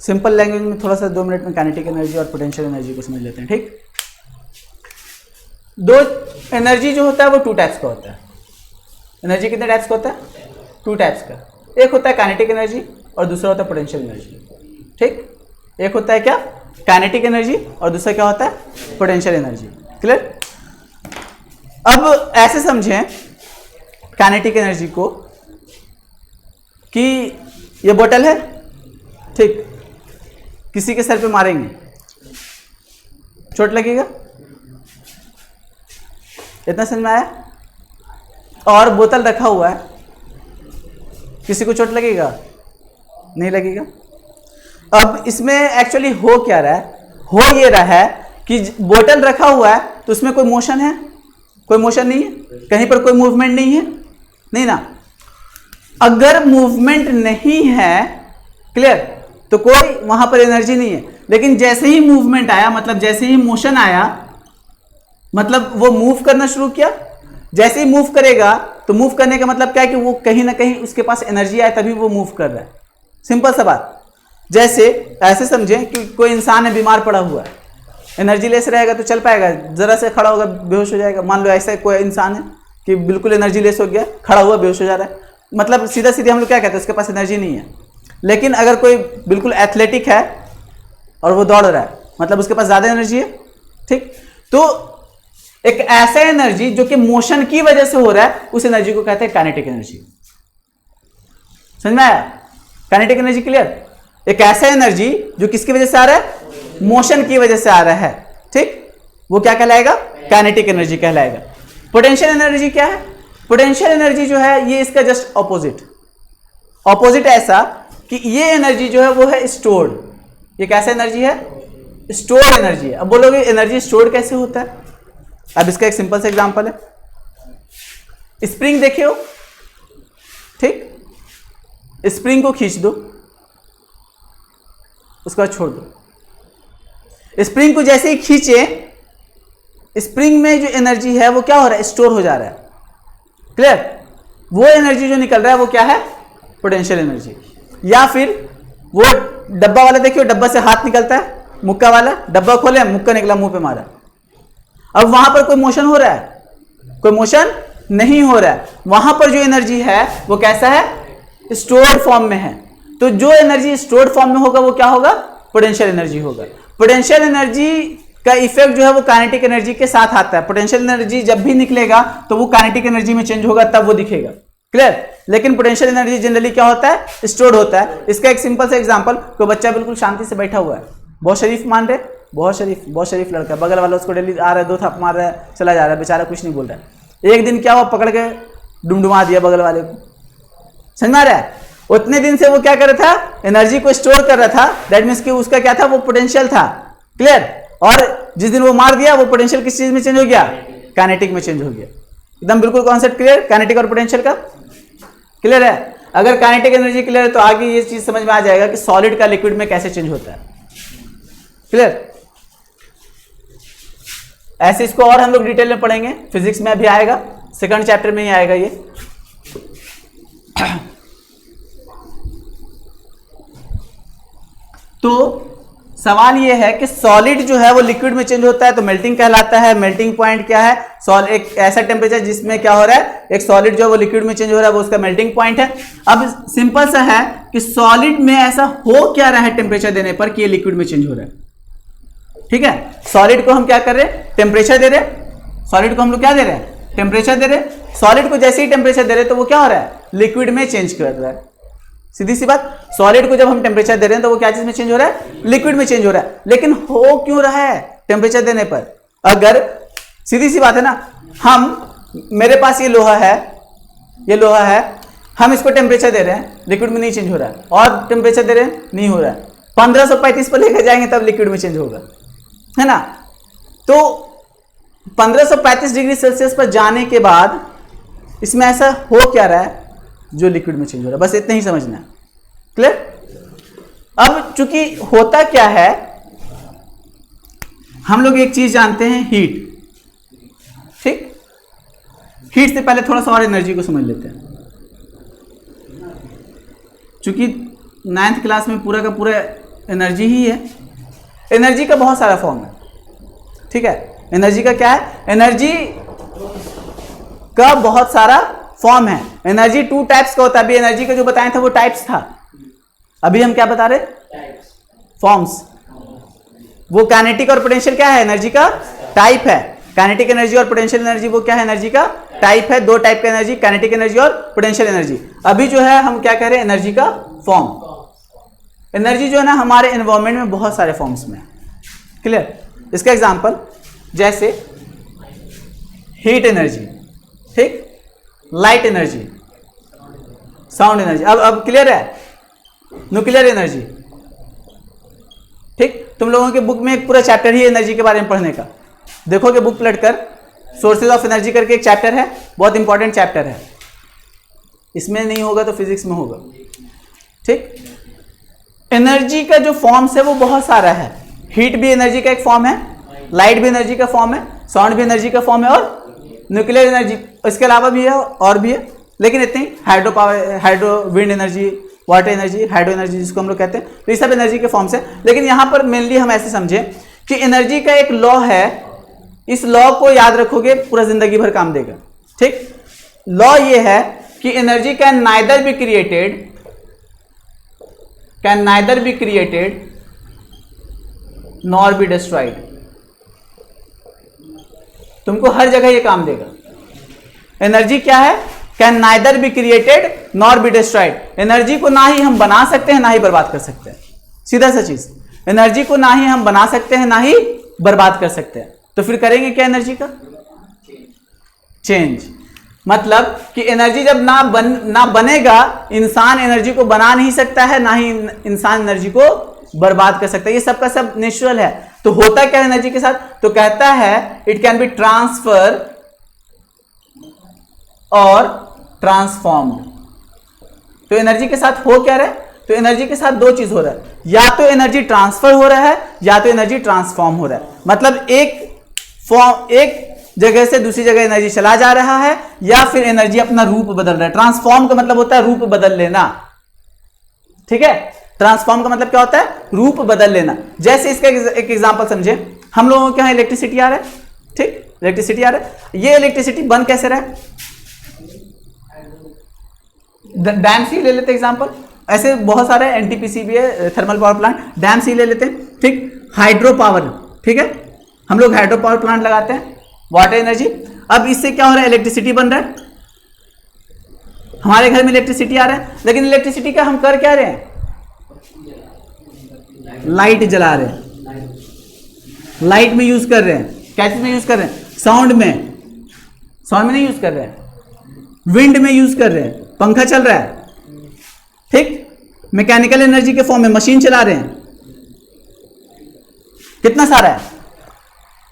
सिंपल लैंग्वेज में थोड़ा सा 2 मिनट में काइनेटिक एनर्जी और पोटेंशियल एनर्जी को समझ लेते हैं। ठीक, दो एनर्जी जो होता है वो 2 टाइप्स का होता है। एनर्जी कितने टाइप्स का होता है? 2 टाइप्स का। एक होता है काइनेटिक एनर्जी और दूसरा होता है पोटेंशियल एनर्जी। ठीक, एक होता है क्या? काइनेटिक एनर्जी और दूसरा क्या होता है? Potential energy. क्लियर? अब ऐसे समझें काइनेटिक एनर्जी को कि ये बोतल है, ठीक, किसी के सर पे मारेंगे चोट लगेगा, इतना समझ में आया? और बोतल रखा हुआ है, किसी को चोट लगेगा? नहीं लगेगा। अब इसमें एक्चुअली हो क्या रहा है? हो ये रहा है कि बोतल रखा हुआ है तो उसमें कोई मोशन है? कोई मोशन नहीं है, कहीं पर कोई मूवमेंट नहीं है, नहीं ना। अगर मूवमेंट नहीं है, क्लियर, तो कोई वहां पर एनर्जी नहीं है। लेकिन जैसे ही मूवमेंट आया, मतलब जैसे ही मोशन आया, मतलब वो मूव करना शुरू किया। जैसे ही मूव करेगा तो मूव करने का मतलब क्या है? कि वो कहीं ना कहीं उसके पास एनर्जी आए तभी वो मूव कर रहा है। सिंपल सा बात। जैसे ऐसे समझें कि कोई इंसान है, बीमार पड़ा हुआ है, एनर्जी लेस रहेगा तो चल पाएगा? जरा से खड़ा होगा बेहोश हो जाएगा। मान लो ऐसा कोई इंसान है कि बिल्कुल एनर्जी लेस हो गया, खड़ा हुआ बेहोश हो जा रहा है, मतलब सीधा सीधे हम लोग क्या कहते हैं? उसके पास एनर्जी नहीं है। लेकिन अगर कोई बिल्कुल एथलेटिक है और वो दौड़ रहा है, मतलब उसके पास ज्यादा एनर्जी है। ठीक, तो एक ऐसा एनर्जी जो कि मोशन की वजह से हो रहा है, उस एनर्जी को कहते हैं काइनेटिक एनर्जी। समझ में आया? Kinetic energy clear? एक ऐसा एनर्जी जो किसकी वजह से आ रहा है? मोशन की वजह से आ रहा है। ठीक, वो क्या कहलाएगा? काइनेटिक एनर्जी कहलाएगा। पोटेंशियल एनर्जी क्या है? पोटेंशियल एनर्जी जो है ये इसका जस्ट ऑपोजिट ऐसा कि ये एनर्जी जो है वो है स्टोर्ड। ये कैसा एनर्जी है? स्टोर्ड एनर्जी है। अब बोलोगे एनर्जी स्टोर्ड कैसे होता है? अब इसका एक सिंपल सा एग्जांपल है, स्प्रिंग देखे हो, ठीक, स्प्रिंग को खींच दो, उसके बाद छोड़ दो। स्प्रिंग को जैसे ही खींचे, स्प्रिंग में जो एनर्जी है वो क्या हो रहा है? स्टोर हो जा रहा है। क्लियर? वो एनर्जी जो निकल रहा है वो क्या है? Potential energy. या फिर वो डब्बा वाला देखियो, डब्बा से हाथ निकलता है, मुक्का वाला, डब्बा खोले, मुक्का निकला, मुंह पे मारा। अब वहां पर कोई मोशन हो रहा है? कोई मोशन नहीं हो रहा है। वहां पर जो एनर्जी है वो कैसा है? स्टोर्ड फॉर्म में है। तो जो एनर्जी स्टोर्ड फॉर्म में होगा वो क्या होगा? पोटेंशियल एनर्जी होगा। पोटेंशियल एनर्जी का इफेक्ट जो है वो काइनेटिक एनर्जी के साथ आता है। पोटेंशियल एनर्जी जब भी निकलेगा तो वो काइनेटिक एनर्जी में चेंज होगा, तब वो दिखेगा। क्लियर? लेकिन पोटेंशियल एनर्जी जनरली क्या होता है? स्टोर्ड होता है। इसका एक सिंपल सा एग्जांपल, कोई बच्चा बिल्कुल शांति से बैठा हुआ है, बहुत शरीफ मान रहे, बहुत शरीफ लड़का, बगल वाला उसको डेली आ रहा है, 2 थाप मार रहा है, चला जा रहा है, बेचारा कुछ नहीं बोल रहा है। एक दिन क्या हुआ? पकड़ के डुमडुमा दिया बगल वाले को। समझ में आ रहा है? उतने दिन से वो क्या कर रहा था? एनर्जी को स्टोर कर रहा था। दैट मीन्स कि उसका क्या था? वो पोटेंशियल था। क्लियर। और जिस दिन वो मार दिया वो पोटेंशियल किस चीज में चेंज हो गया, काइनेटिक में चेंज हो गया। एकदम बिल्कुल कॉन्सेप्ट क्लियर, काइनेटिक और पोटेंशियल का क्लियर है। अगर काइनेटिक एनर्जी क्लियर है तो आगे ये चीज समझ में आ जाएगा कि सॉलिड का लिक्विड में कैसे चेंज होता है। क्लियर। ऐसे इसको और हम लोग डिटेल में पढ़ेंगे, फिजिक्स में अभी आएगा, सेकंड चैप्टर में ही आएगा ये। तो सवाल ये है कि सॉलिड जो है वो लिक्विड में चेंज होता है तो मेल्टिंग कहलाता है। मेल्टिंग पॉइंट क्या है, एक ऐसा टेम्परेचर जिसमें क्या हो रहा है, एक सॉलिड जो है वो लिक्विड में चेंज हो रहा है, वो उसका मेल्टिंग पॉइंट है। अब सिंपल सा है कि सॉलिड में ऐसा हो क्या रहा है टेम्परेचर देने पर कि ये लिक्विड में चेंज हो रहा है। ठीक है, सॉलिड को हम क्या कर रहे हैं, टेम्परेचर दे रहे हैं। सॉलिड को हम लोग क्या दे रहे हैं, टेम्परेचर दे रहे हैं। सॉलिड को जैसे ही टेम्परेचर दे रहे हैं तो वो क्या हो रहा है, लिक्विड में चेंज कर रहा है। सीधी सी बात, सॉलिड को जब हम टेम्परेचर दे रहे हैं तो वो क्या चीज में चेंज हो रहा है, लिक्विड में चेंज हो रहा है। लेकिन हो क्यों रहा है टेम्परेचर देने पर, अगर सीधी सी बात है ना, मेरे पास ये लोहा है, ये लोहा है, हम इसको टेम्परेचर दे रहे हैं, लिक्विड में नहीं चेंज हो रहा है, और टेम्परेचर दे रहे हैं, नहीं हो रहा है। 1535 पर लेकर जाएंगे तब लिक्विड में चेंज होगा, है ना। तो 1535 डिग्री सेल्सियस पर जाने के बाद इसमें ऐसा हो क्या रहा है जो लिक्विड में चेंज हो रहा है, बस इतना ही समझना है। क्लियर। अब चूंकि होता क्या है, हम लोग एक चीज जानते हैं, हीट। ठीक, हीट से पहले थोड़ा सा और एनर्जी को समझ लेते हैं। चूंकि 9th क्लास में पूरा का पूरा एनर्जी ही है, एनर्जी का बहुत सारा फॉर्म है। ठीक है, एनर्जी का क्या है, एनर्जी का बहुत सारा फॉर्म है। एनर्जी 2 टाइप्स का होता है। अभी एनर्जी का जो बताया था वो टाइप्स था, अभी हम क्या बता रहे, फॉर्म्स। वो काइनेटिक और पोटेंशियल क्या है, एनर्जी का टाइप है। काइनेटिक एनर्जी और पोटेंशियल एनर्जी वो क्या है, एनर्जी का टाइप है। 2 टाइप का एनर्जी, काइनेटिक एनर्जी और पोटेंशियल एनर्जी। अभी जो है हम क्या कह रहे हैं, एनर्जी का फॉर्म। एनर्जी जो है ना हमारे एनवायरमेंट में बहुत सारे फॉर्म्स में। क्लियर। इसका एग्जांपल जैसे हीट एनर्जी, ठीक, लाइट एनर्जी, साउंड एनर्जी। अब क्लियर है, न्यूक्लियर एनर्जी। ठीक, तुम लोगों के बुक में एक पूरा चैप्टर ही एनर्जी के बारे में पढ़ने का। देखोगे बुक पलटकर, सोर्सेज ऑफ एनर्जी करके एक चैप्टर है, बहुत इंपॉर्टेंट चैप्टर है। इसमें नहीं होगा तो फिजिक्स में होगा। ठीक, एनर्जी का जो फॉर्म्स है वो बहुत सारा है। हीट भी एनर्जी का एक फॉर्म है, लाइट भी एनर्जी का फॉर्म है, साउंड भी एनर्जी का फॉर्म है, और न्यूक्लियर एनर्जी इसके अलावा भी है और भी है, लेकिन इतनी hydro power, hydro wind energy, water energy, hydro energy जिसको हम लोग कहते हैं, तो ये सब एनर्जी के फॉर्म्स है। लेकिन यहाँ पर मेनली हम ऐसे समझे कि एनर्जी का एक लॉ है, इस लॉ को याद रखोगे पूरा जिंदगी भर काम देगा। ठीक, लॉ ये है कि energy can neither be created nor be destroyed. तुमको हर जगह ये काम देगा। एनर्जी क्या है, can neither be created nor be destroyed. Energy को ना ही हम बना सकते हैं ना ही बर्बाद कर सकते हैं, सीधा सा चीज। एनर्जी को ना ही हम बना सकते हैं ना ही बर्बाद कर सकते हैं। तो फिर करेंगे क्या एनर्जी का, चेंज। मतलब कि एनर्जी जब ना बनेगा, इंसान एनर्जी को बना नहीं सकता है, ना ही इंसान एनर्जी को बर्बाद कर सकता है। ये सबका सब नेचुरल है। तो होता क्या है एनर्जी के साथ, तो कहता है इट कैन बी ट्रांसफर और ट्रांसफॉर्म्ड। तो एनर्जी के साथ हो क्या रहा है, तो एनर्जी के साथ 2 चीज हो रहा है, या तो एनर्जी ट्रांसफर हो रहा है या तो एनर्जी ट्रांसफॉर्म हो रहा है। मतलब एक जगह से दूसरी जगह एनर्जी चला जा रहा है, या फिर एनर्जी अपना रूप बदल रहा है। ट्रांसफॉर्म का मतलब होता है रूप बदल लेना। ठीक है, ट्रांसफॉर्म का मतलब क्या होता है, रूप बदल लेना। जैसे इसका एक एग्जांपल समझे, हम लोगों के यहां इलेक्ट्रिसिटी आ रहा है, ठीक, इलेक्ट्रिसिटी आ रहा है। ये इलेक्ट्रिसिटी बन कैसे रहा है, डैम से ले लेते एग्जांपल। ऐसे बहुत सारे एनटीपीसी भी है, थर्मल पावर प्लांट, डैम से ले लेते हैं। ठीक, हाइड्रो पावर, ठीक है, हम लोग हाइड्रो पावर प्लांट लगाते हैं, वाटर एनर्जी। अब इससे क्या हो रहा है, इलेक्ट्रिसिटी बन रहा है, हमारे घर में इलेक्ट्रिसिटी आ रहा है। लेकिन इलेक्ट्रिसिटी का हम कर क्या रहे हैं, लाइट जला रहे हैं, लाइट में यूज कर रहे हैं। क्या चीज में यूज कर रहे हैं, साउंड में नहीं यूज कर रहे हैं, विंड में यूज कर रहे हैं, पंखा चल रहा है। ठीक, मैकेनिकल एनर्जी के फॉर्म में मशीन चला रहे हैं। कितना सारा है,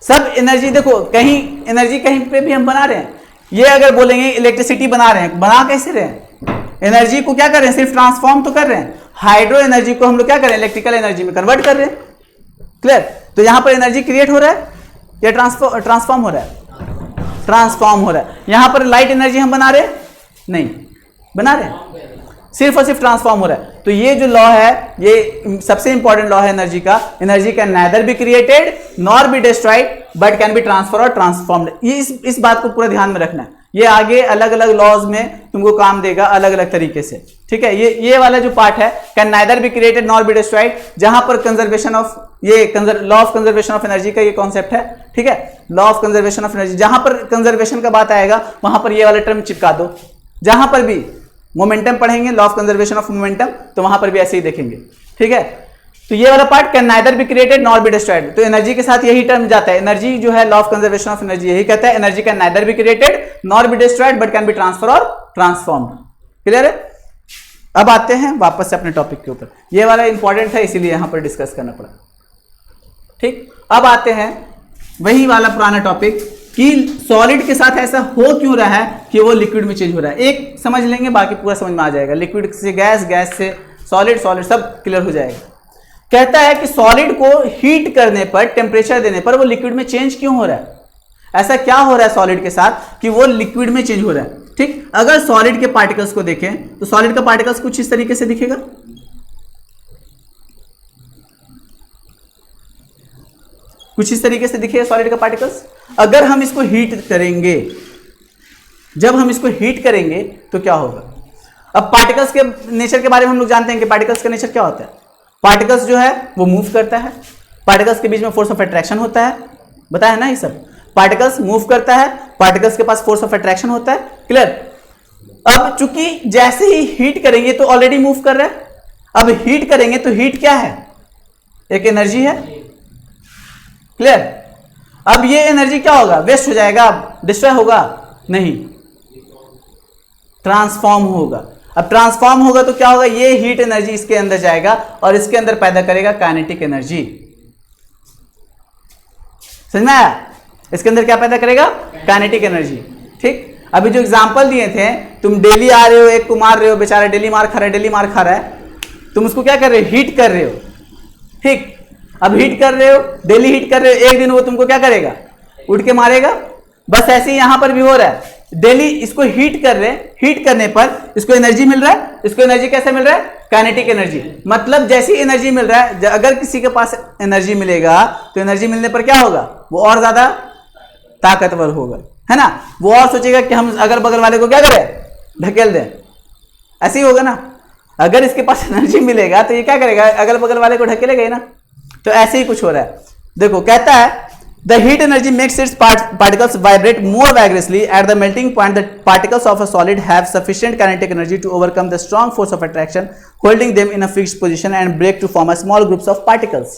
सब एनर्जी। देखो कहीं एनर्जी कहीं पे भी हम बना रहे हैं, ये अगर बोलेंगे इलेक्ट्रिसिटी बना रहे हैं, बना कैसे रहे हैं, एनर्जी को क्या कर रहे हैं, सिर्फ ट्रांसफॉर्म तो कर रहे हैं। हाइड्रो एनर्जी को हम लोग क्या कर रहे हैं, इलेक्ट्रिकल एनर्जी में कन्वर्ट कर रहे हैं। क्लियर? तो यहां पर एनर्जी क्रिएट हो रहा है या ट्रांसफॉर्म हो रहा है, ट्रांसफॉर्म हो रहा है। यहां पर लाइट एनर्जी हम बना रहे हैं, नहीं बना रहे हैं, सिर्फ और सिर्फ ट्रांसफॉर्म हो रहा है। तो ये जो लॉ है, ये सबसे इंपॉर्टेंट लॉ है एनर्जी का। Energy can neither be created nor be destroyed but can be transfer और ट्रांसफॉर्म्ड। ये इस बात को पूरा ध्यान में रखना है, ये आगे अलग अलग लॉज में तुमको काम देगा अलग अलग तरीके से। ठीक है, ये वाला जो पार्ट है, can neither be created nor be destroyed, जहां पर कंजर्वेशन ऑफ, ये law of conservation of energy का ये कॉन्सेप्ट है। ठीक है, law of conservation of energy, जहां पर कंजर्वेशन का बात आएगा वहां पर ये वाला टर्म चिपका दो। जहां पर भी मोमेंटम पढ़ेंगे, law of conservation of momentum, तो वहां पर भी ऐसे ही देखेंगे। ठीक है, तो ये वाला part can neither be created nor be destroyed, तो एनर्जी के साथ यही टर्म जाता है। एनर्जी जो है, law of conservation of energy यही कहता है, energy can neither be created nor be destroyed but can be transfer और ट्रांसफॉर्म्ड। क्लियर है? अब आते हैं वापस से अपने टॉपिक के ऊपर, ये वाला इंपॉर्टेंट है इसीलिए यहां पर डिस्कस करना पड़ा। ठीक, अब आते हैं वही वाला पुराना टॉपिक कि सॉलिड के साथ ऐसा हो क्यों रहा है कि वो लिक्विड में चेंज हो रहा है। एक समझ लेंगे, बाकी पूरा समझ में आ जाएगा। लिक्विड से गैस, गैस से सॉलिड, सॉलिड सब क्लियर हो जाएगा। कहता है कि सॉलिड को हीट करने पर, टेम्परेचर देने पर वो लिक्विड में चेंज क्यों हो रहा है, ऐसा क्या हो रहा है सॉलिड के साथ कि वो लिक्विड में चेंज हो रहा है। ठीक, अगर सॉलिड के पार्टिकल्स को देखें तो सॉलिड का पार्टिकल्स कुछ इस तरीके से दिखेगा, कुछ इस तरीके से दिखेगा सॉलिड का पार्टिकल्स। अगर हम इसको हीट करेंगे, जब हम इसको हीट करेंगे तो क्या होगा। अब पार्टिकल्स के नेचर के बारे में हम लोग जानते हैं कि पार्टिकल्स का नेचर क्या होता है। पार्टिकल्स जो है वो मूव करता है, पार्टिकल्स के बीच में फोर्स ऑफ अट्रैक्शन होता है, बताया ना ये सब। पार्टिकल्स मूव करता है, पार्टिकल्स के पास फोर्स ऑफ अट्रैक्शन होता है। क्लियर? अब चूंकि जैसे ही हीट करेंगे तो ऑलरेडी मूव कर रहा है, अब हीट करेंगे तो हीट क्या है, एक एनर्जी है। क्लियर? अब ये एनर्जी क्या होगा, वेस्ट हो जाएगा, डिस्ट्रॉय होगा नहीं, ट्रांसफॉर्म होगा। अब ट्रांसफॉर्म होगा तो क्या होगा, ये हीट एनर्जी इसके अंदर जाएगा और इसके अंदर पैदा करेगा काइनेटिक एनर्जी। समझ में आया? इसके अंदर क्या पैदा करेगा, काइनेटिक एनर्जी। ठीक, अभी जो एग्जांपल दिए थे, तुम डेली आ रहे हो, एक को मार रहे हो, बेचारा डेली मार खा रहा है, डेली मार खा रहा है, तुम उसको क्या कर रहे हो, हीट कर रहे हो। ठीक, अब हीट कर रहे हो, डेली हीट कर रहे हो, एक दिन वो तुमको क्या करेगा, उठ के मारेगा। बस ऐसे ही यहां पर भी हो रहा है, डेली इसको हीट कर रहे हैं, हीट करने पर इसको एनर्जी मिल रहा है। इसको एनर्जी कैसे मिल रहा है, काइनेटिक एनर्जी। मतलब जैसी एनर्जी मिल रहा है, अगर किसी के पास एनर्जी मिलेगा तो एनर्जी मिलने पर क्या होगा, वो और ज्यादा ताकतवर होगा, है ना। वो और सोचेगा कि हम अगल बगल वाले को क्या करें, ढकेल दें। ऐसे ही होगा ना, अगर इसके पास एनर्जी मिलेगा तो ये क्या करेगा, अगल बगल वाले को ढकेलेगा ही ना। तो ऐसे ही कुछ हो रहा है। देखो कहता है the heat energy makes its particles vibrate more vigorously at the melting point. The particles of a solid have sufficient kinetic energy to overcome the strong force of attraction holding them in a fixed position and break to form a small groups of particles.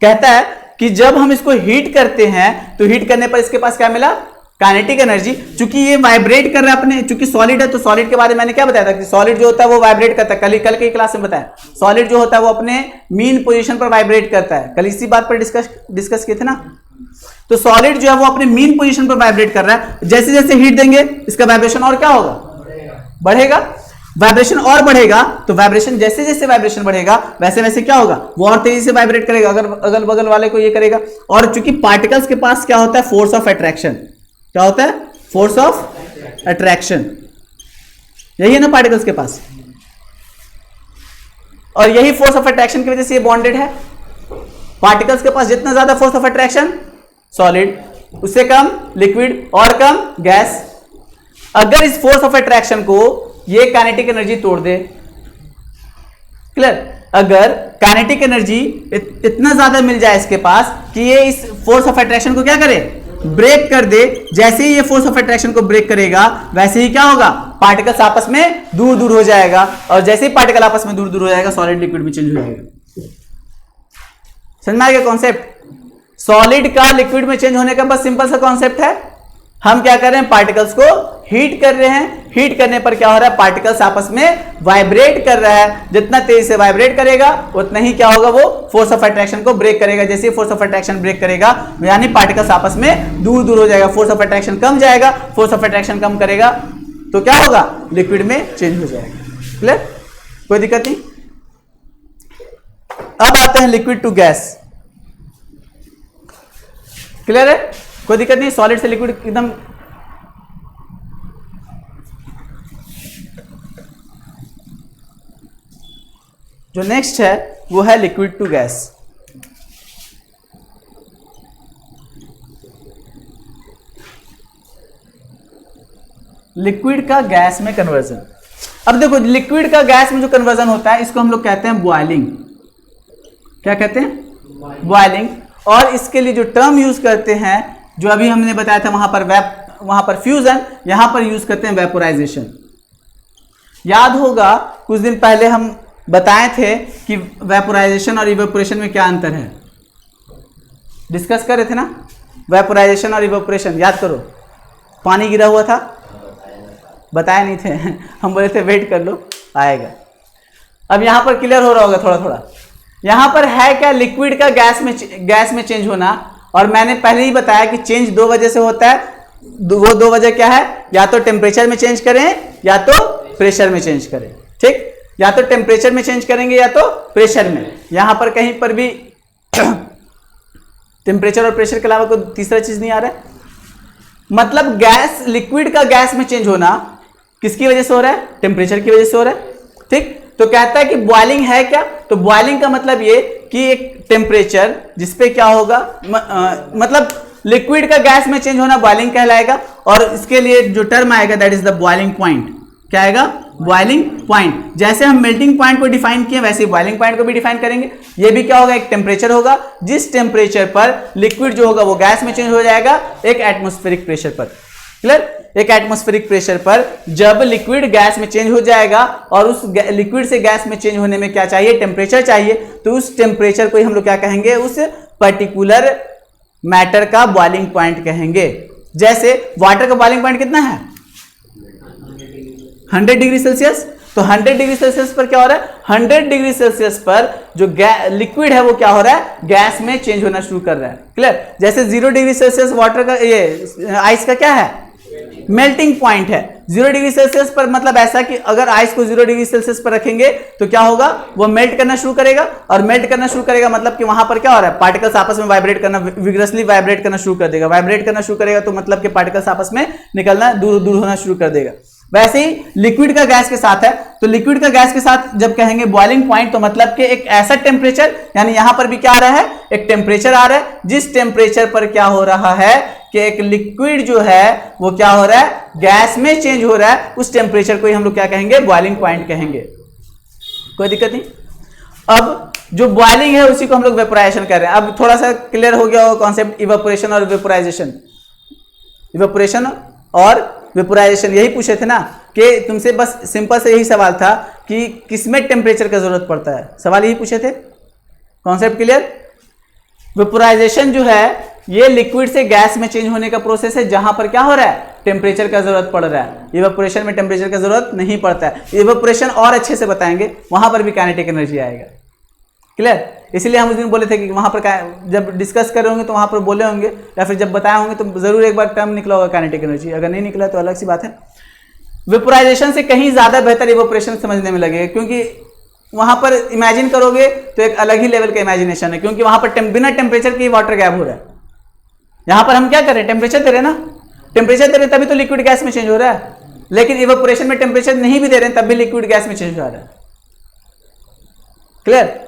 कहता है कि जब हम इसको हीट करते हैं तो हीट करने पर इसके पास क्या मिला, काइनेटिक एनर्जी। चूंकि ये वाइब्रेट कर रहा है अपने, चूंकि सॉलिड है तो सॉलिड के बारे में मैंने क्या बताया था कि सॉलिड जो होता है वो वाइब्रेट करता है। कल की क्लास में बताया, सॉलिड जो होता है वो अपने मीन पोजीशन पर वाइब्रेट करता है। कल इसी बात पर डिस्कस किए थे ना। तो सॉलिड जो है वो अपने मीन पोजीशन पर वाइब्रेट कर रहा है। जैसे जैसे हीट देंगे इसका वाइब्रेशन और क्या होगा, बढ़ेगा। वाइब्रेशन और बढ़ेगा तो वाइब्रेशन, जैसे जैसे वाइब्रेशन बढ़ेगा वैसे वैसे क्या होगा, वो और तेजी से वाइब्रेट करेगा, अगर अगल बगल वाले को ये करेगा। और चूंकि पार्टिकल्स के पास क्या होता है, फोर्स ऑफ अट्रैक्शन। क्या होता है, फोर्स ऑफ अट्रैक्शन। यही है ना पार्टिकल्स के पास, और यही फोर्स ऑफ अट्रैक्शन की वजह से ये बॉन्डेड है। पार्टिकल्स के पास जितना ज्यादा फोर्स ऑफ अट्रैक्शन सॉलिड, उससे कम लिक्विड और कम गैस। अगर इस फोर्स ऑफ अट्रैक्शन को ये काइनेटिक एनर्जी तोड़ दे, क्लियर, अगर काइनेटिक एनर्जी इतना ज्यादा मिल जाए इसके पास कि ये इस फोर्स ऑफ अट्रैक्शन को क्या करे, ब्रेक कर दे। जैसे ही ये फोर्स ऑफ अट्रैक्शन को ब्रेक करेगा वैसे ही क्या होगा, पार्टिकल्स आपस में दूर दूर हो जाएगा। और जैसे ही पार्टिकल आपस में दूर दूर हो जाएगा सॉलिड लिक्विड में चेंज हो जाएगा। समझ में आ गया कॉन्सेप्ट। सॉलिड का लिक्विड में चेंज होने का बस सिंपल सा कॉन्सेप्ट है। हम क्या कर रहे हैं, पार्टिकल्स को हीट कर रहे हैं। हीट करने पर क्या हो रहा है, पार्टिकल्स आपस में वाइब्रेट कर रहा है। जितना तेजी से वाइब्रेट करेगा उतना ही क्या होगा, वो फोर्स ऑफ अट्रैक्शन को ब्रेक करेगा। जैसे फोर्स ऑफ अट्रैक्शन ब्रेक करेगा यानी पार्टिकल्स आपस में दूर दूर हो जाएगा, फोर्स ऑफ अट्रैक्शन कम जाएगा, फोर्स ऑफ अट्रैक्शन कम करेगा तो क्या होगा, लिक्विड में चेंज हो जाएगा। क्लियर, कोई दिक्कत नहीं। अब आते हैं लिक्विड टू गैस। क्लियर है, कोई दिक्कत नहीं, सॉलिड से लिक्विड एकदम। जो नेक्स्ट है वो है लिक्विड टू गैस। लिक्विड का गैस में कन्वर्जन। अब देखो लिक्विड का गैस में जो कन्वर्जन होता है इसको हम लोग कहते हैं बॉइलिंग। क्या कहते हैं, बॉइलिंग। और इसके लिए जो टर्म यूज करते हैं, जो अभी हमने बताया था वहां पर फ्यूजन, यहां पर यूज करते हैं वेपोराइजेशन। याद होगा कुछ दिन पहले हम बताए थे कि वेपोराइजेशन और इवेपोरेशन में क्या अंतर है, डिस्कस कर रहे थे ना, वेपोराइजेशन और इवेपोरेशन। याद करो, पानी गिरा हुआ था, बताया नहीं थे हम बोले थे वेट कर लो आएगा। अब यहां पर क्लियर हो रहा होगा थोड़ा थोड़ा। यहां पर है क्या, लिक्विड का गैस में चेंज होना। और मैंने पहले ही बताया कि चेंज दो वजह से होता है। वो दो वजह क्या है, या तो टेम्परेचर में चेंज करें या तो प्रेशर में चेंज करें। ठीक, या तो टेम्परेचर में चेंज करेंगे या तो प्रेशर में। यहां पर कहीं पर भी टेम्परेचर और प्रेशर के अलावा कोई तीसरा चीज नहीं आ रहा है। मतलब गैस, लिक्विड का गैस में चेंज होना किसकी वजह से हो रहा है, टेम्परेचर की वजह से हो रहा है। ठीक, तो कहता है कि बॉइलिंग है क्या, तो बॉइलिंग का मतलब ये कि एक टेम्परेचर जिसपे क्या होगा, मतलब लिक्विड का गैस में चेंज होना बॉइलिंग कहलाएगा। और इसके लिए जो टर्म आएगा that is the boiling point. क्या आएगा, बॉइलिंग पॉइंट। जैसे हम मेल्टिंग पॉइंट को डिफाइन किए वैसे ही बॉइलिंग पॉइंट को भी डिफाइन करेंगे। ये भी क्या होगा, एक टेम्परेचर होगा जिस टेम्परेचर पर लिक्विड जो होगा वो गैस में चेंज हो जाएगा एक एटमॉस्फेरिक प्रेशर पर। क्लियर, एक एटमॉस्फेरिक प्रेशर पर जब लिक्विड गैस में चेंज हो जाएगा और उस लिक्विड से गैस में चेंज होने में क्या चाहिए, टेम्परेचर चाहिए। तो उस टेम्परेचर को हम लोग क्या कहेंगे, उस पर्टिकुलर मैटर का बॉइलिंग पॉइंट कहेंगे। जैसे वाटर का बॉइलिंग पॉइंट कितना है, 100 डिग्री सेल्सियस। तो 100 डिग्री सेल्सियस पर क्या हो रहा है, 100 डिग्री सेल्सियस पर जो लिक्विड है वो क्या हो रहा है, गैस में चेंज होना शुरू कर रहा है। क्लियर, जैसे 0 डिग्री सेल्सियस वाटर का, ये आइस का क्या है, मेल्टिंग पॉइंट है। 0 डिग्री सेल्सियस पर मतलब ऐसा कि अगर आइस को 0 डिग्री सेल्सियस पर रखेंगे तो क्या होगा, वो मेल्ट करना शुरू करेगा। और मेल्ट करना शुरू करेगा मतलब कि वहां पर क्या हो रहा है, पार्टिकल्स आपस में वाइब्रेट करना, विग्रसली वाइब्रेट करना शुरू कर देगा। वाइब्रेट करना शुरू करेगा तो मतलब कि पार्टिकल्स आपस में निकलना, दूर दूर होना शुरू कर देगा। वैसे ही लिक्विड का गैस के साथ है। तो लिक्विड का गैस के साथ जब कहेंगे बॉइलिंग पॉइंट, तो मतलब कि एक ऐसा टेम्परेचर, यानी यहां पर भी क्या आ रहा है, एक टेम्परेचर आ रहा है जिस टेम्परेचर पर क्या हो रहा है कि एक लिक्विड जो है वो क्या हो रहा है, गैस में चेंज हो रहा है। उस टेम्परेचर को ही हम लोग क्या कहेंगे, बॉइलिंग पॉइंट कहेंगे। कोई दिक्कत नहीं। अब जो बॉइलिंग है उसी को हम लोग वेपोराइजेशन कर रहे हैं। अब थोड़ा सा क्लियर हो गया होगा कॉन्सेप्ट इवेपोरेशन और वेपोराइजेशन। इवेपोरेशन और वेपोराइजेशन यही पूछे थे ना, कि तुमसे बस सिंपल से यही सवाल था कि किसमें टेम्परेचर का जरूरत पड़ता है, सवाल यही पूछे थे। Concept clear. वेपोराइजेशन जो है ये लिक्विड से गैस में चेंज होने का प्रोसेस है जहां पर क्या हो रहा है, टेम्परेचर का जरूरत पड़ रहा है। इवेपोरेशन में टेम्परेचर का जरूरत नहीं पड़ता है। इवेपोरेशन और अच्छे से बताएंगे, वहां पर भी काइनेटिक एनर्जी आएगा। क्लियर, इसीलिए हम उस दिन बोले थे कि वहां पर जब डिस्कस कर रहे होंगे तो वहां पर बोले होंगे या फिर जब बताए होंगे तो जरूर एक बार टर्म निकला होगा काइनेटिक एनर्जी। अगर नहीं निकला तो अलग सी बात है। वेपोराइजेशन से कहीं ज्यादा बेहतर इवेपोरेशन समझने में लगेगा, क्योंकि वहां पर इमेजिन करोगे तो एक अलग ही लेवल का इमेजिनेशन है, क्योंकि वहां पर बिना टेम्परेचर के वाटर गैप हो रहा है। यहां पर हम क्या करें, टेम्परेचर दे रहे हैं ना, टेम्परेचर दे रहे हैं तभी तो लिक्विड गैस में चेंज हो रहा है। लेकिन इवेपोरेशन में टेम्परेचर नहीं भी दे रहे हैं तब भी लिक्विड गैस में चेंज हो रहा है। क्लियर,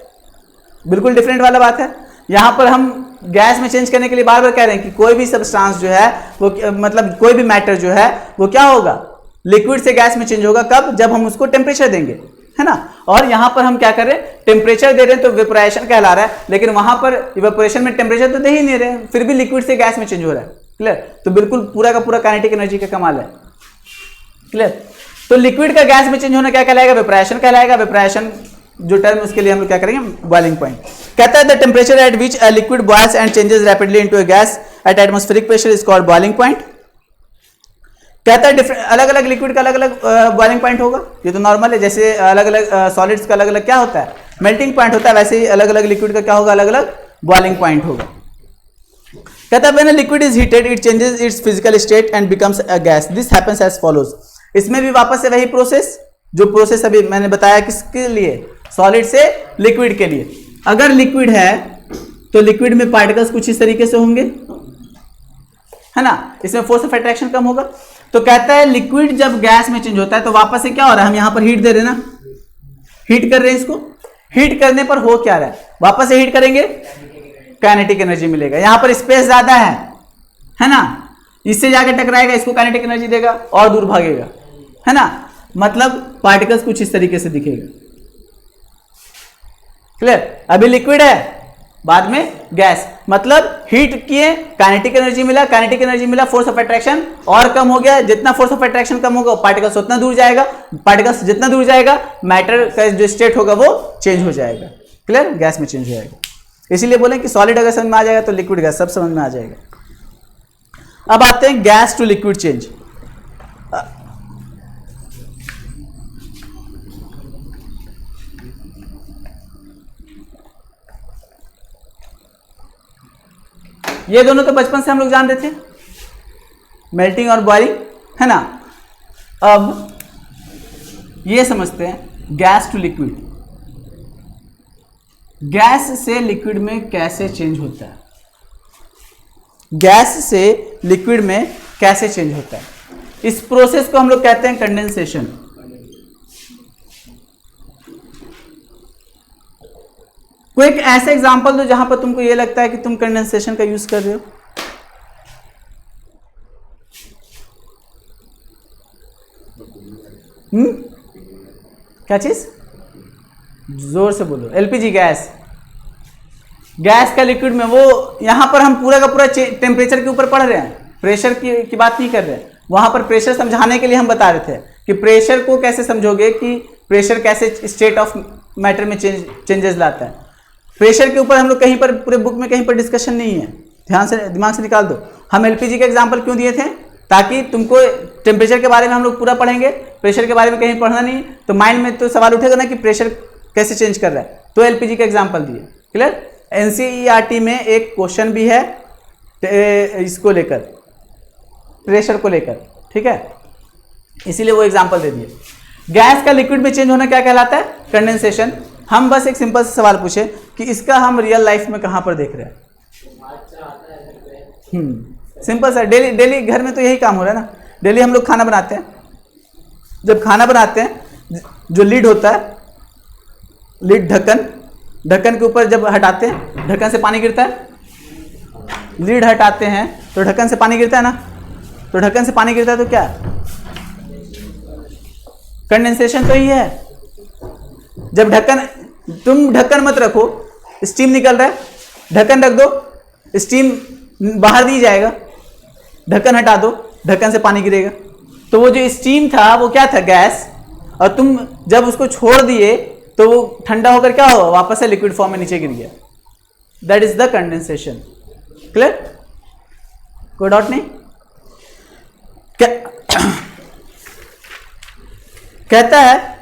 बिल्कुल डिफरेंट वाला बात है। यहां पर हम गैस में चेंज करने के लिए बार बार कह रहे हैं कि कोई भी सब्सटेंस जो है वो, मतलब कोई भी मैटर जो है वो क्या होगा, लिक्विड से गैस में चेंज होगा। कब, जब हम उसको टेम्परेचर देंगे, है ना। और यहां पर हम क्या कर रहे हैं, टेम्परेचर दे रहे हैं तो वेपोराइजेशन कहला रहा है। लेकिन वहां पर इवेपोरेशन में टेम्परेचर तो दे ही नहीं रहे, फिर भी लिक्विड से गैस में चेंज हो रहा है। क्लियर, तो बिल्कुल पूरा का पूरा काइनेटिक एनर्जी का कमाल है। क्लियर, तो लिक्विड का गैस में चेंज होना क्या कहलाएगा, वेपोराइजेशन कहलाएगा। वेपोराइजेशन जो टर्म उसके लिए हम लोग क्या करेंगे, बॉइलिंग पॉइंट। कहता है the temperature at which a liquid boils and changes rapidly into a gas at atmospheric pressure is called boiling point. कहता है अलग अलग लिक्विड का अलग अलग बॉइलिंग पॉइंट होगा, ये तो नॉर्मल है। जैसे अलग अलग सॉलिड्स का अलग अलग क्या होता है, मेल्टिंग पॉइंट होता है, वैसे ही अलग अलग लिक्विड का क्या होगा, अलग अलग बॉइलिंग पॉइंट होगा। कहता है when a liquid is heated it changes its physical state and becomes a gas, this happens as follows. इसमें भी वापस से वही प्रोसेस जो प्रोसेस अभी मैंने बताया, किसके लिए, सॉलिड से लिक्विड के लिए। अगर लिक्विड है तो लिक्विड में पार्टिकल्स कुछ इस तरीके से होंगे, है ना, इसमें फोर्स ऑफ अट्रैक्शन कम होगा। तो कहता है लिक्विड जब गैस में चेंज होता है तो वापस से क्या हो रहा है, हम यहां पर हीट दे रहे हैं ना, हीट कर रहे हैं इसको। हीट करने पर हो क्या रहा है, वापस से हीट करेंगे, काइनेटिक एनर्जी मिलेगा। यहां पर स्पेस ज्यादा है ना, इससे जाकर टकराएगा, इसको काइनेटिक एनर्जी देगा और दूर भागेगा, है ना, मतलब पार्टिकल्स कुछ इस तरीके से दिखेगा। क्लियर, अभी लिक्विड है, बाद में गैस, मतलब हीट किए, काइनेटिक एनर्जी मिला, काइनेटिक एनर्जी मिला, फोर्स ऑफ अट्रैक्शन और कम हो गया। जितना फोर्स ऑफ अट्रैक्शन कम होगा पार्टिकल्स उतना दूर जाएगा, पार्टिकल्स जितना दूर जाएगा मैटर का जो स्टेट होगा वो चेंज हो जाएगा। क्लियर, गैस में चेंज हो जाएगा। इसीलिए बोले कि सॉलिड अगर समझ में आ जाएगा तो लिक्विड गैस सब समझ में आ जाएगा। अब आते हैं गैस टू लिक्विड चेंज। ये दोनों तो बचपन से हम लोग जानते थे, मेल्टिंग और बॉइलिंग, है ना। अब ये समझते हैं गैस टू लिक्विड, गैस से लिक्विड में कैसे चेंज होता है, गैस से लिक्विड में कैसे चेंज होता है। इस प्रोसेस को हम लोग कहते हैं कंडेंसेशन। कोई एक ऐसा एग्जांपल दो जहां पर तुमको ये लगता है कि तुम कंडेंसेशन का यूज कर रहे हो। क्या चीज, जोर से बोलो। एलपीजी गैस, गैस का लिक्विड में, वो यहां पर हम पूरा का पूरा टेम्परेचर के ऊपर पढ़ रहे हैं, प्रेशर की बात नहीं कर रहे हैं। वहां पर प्रेशर समझाने के लिए हम बता रहे थे कि प्रेशर को कैसे समझोगे, कि प्रेशर कैसे स्टेट ऑफ मैटर में चेंजेस लाता है। प्रेशर के ऊपर हम लोग कहीं पर पूरे बुक में कहीं पर डिस्कशन नहीं है, ध्यान से दिमाग से निकाल दो। हम एलपीजी का एग्जांपल क्यों दिए थे, ताकि तुमको टेम्परेचर के बारे में हम लोग पूरा पढ़ेंगे, प्रेशर के बारे में कहीं पढ़ना नहीं, तो माइंड में तो सवाल उठेगा ना कि प्रेशर कैसे चेंज कर रहा है, तो एलपीजी का एग्जांपल दिए। क्लियर, एनसीईआरटी में एक क्वेश्चन भी है इसको लेकर, प्रेशर को लेकर, ठीक है, इसीलिए वो एग्जांपल दे दिए। गैस का लिक्विड में चेंज होना क्या कहलाता है, कंडेंसेशन। हम बस एक सिंपल सा सवाल पूछे कि इसका हम रियल लाइफ में कहां पर देख रहे हैं। सिंपल सा, डेली घर में तो यही काम हो रहा है ना। डेली हम लोग खाना बनाते हैं, जब खाना बनाते हैं जो लीड होता है, लीड ढक्कन के ऊपर जब हटाते हैं, ढक्कन से पानी गिरता है। लीड हटाते हैं तो ढक्कन से पानी गिरता है ना, तो ढक्कन से पानी गिरता है तो क्या, कंडेंसेशन तो ही है। जब तुम ढक्कन मत रखो, स्टीम निकल रहा है, ढक्कन रख दो, स्टीम बाहर नहीं जाएगा, ढक्कन हटा दो, ढक्कन से पानी गिरेगा। तो वो जो स्टीम था वो क्या था, गैस, और तुम जब उसको छोड़ दिए तो वो ठंडा होकर क्या हुआ, वापस से लिक्विड फॉर्म में नीचे गिर गया। That is the condensation. Clear, कोई डाउट नहीं। कहता है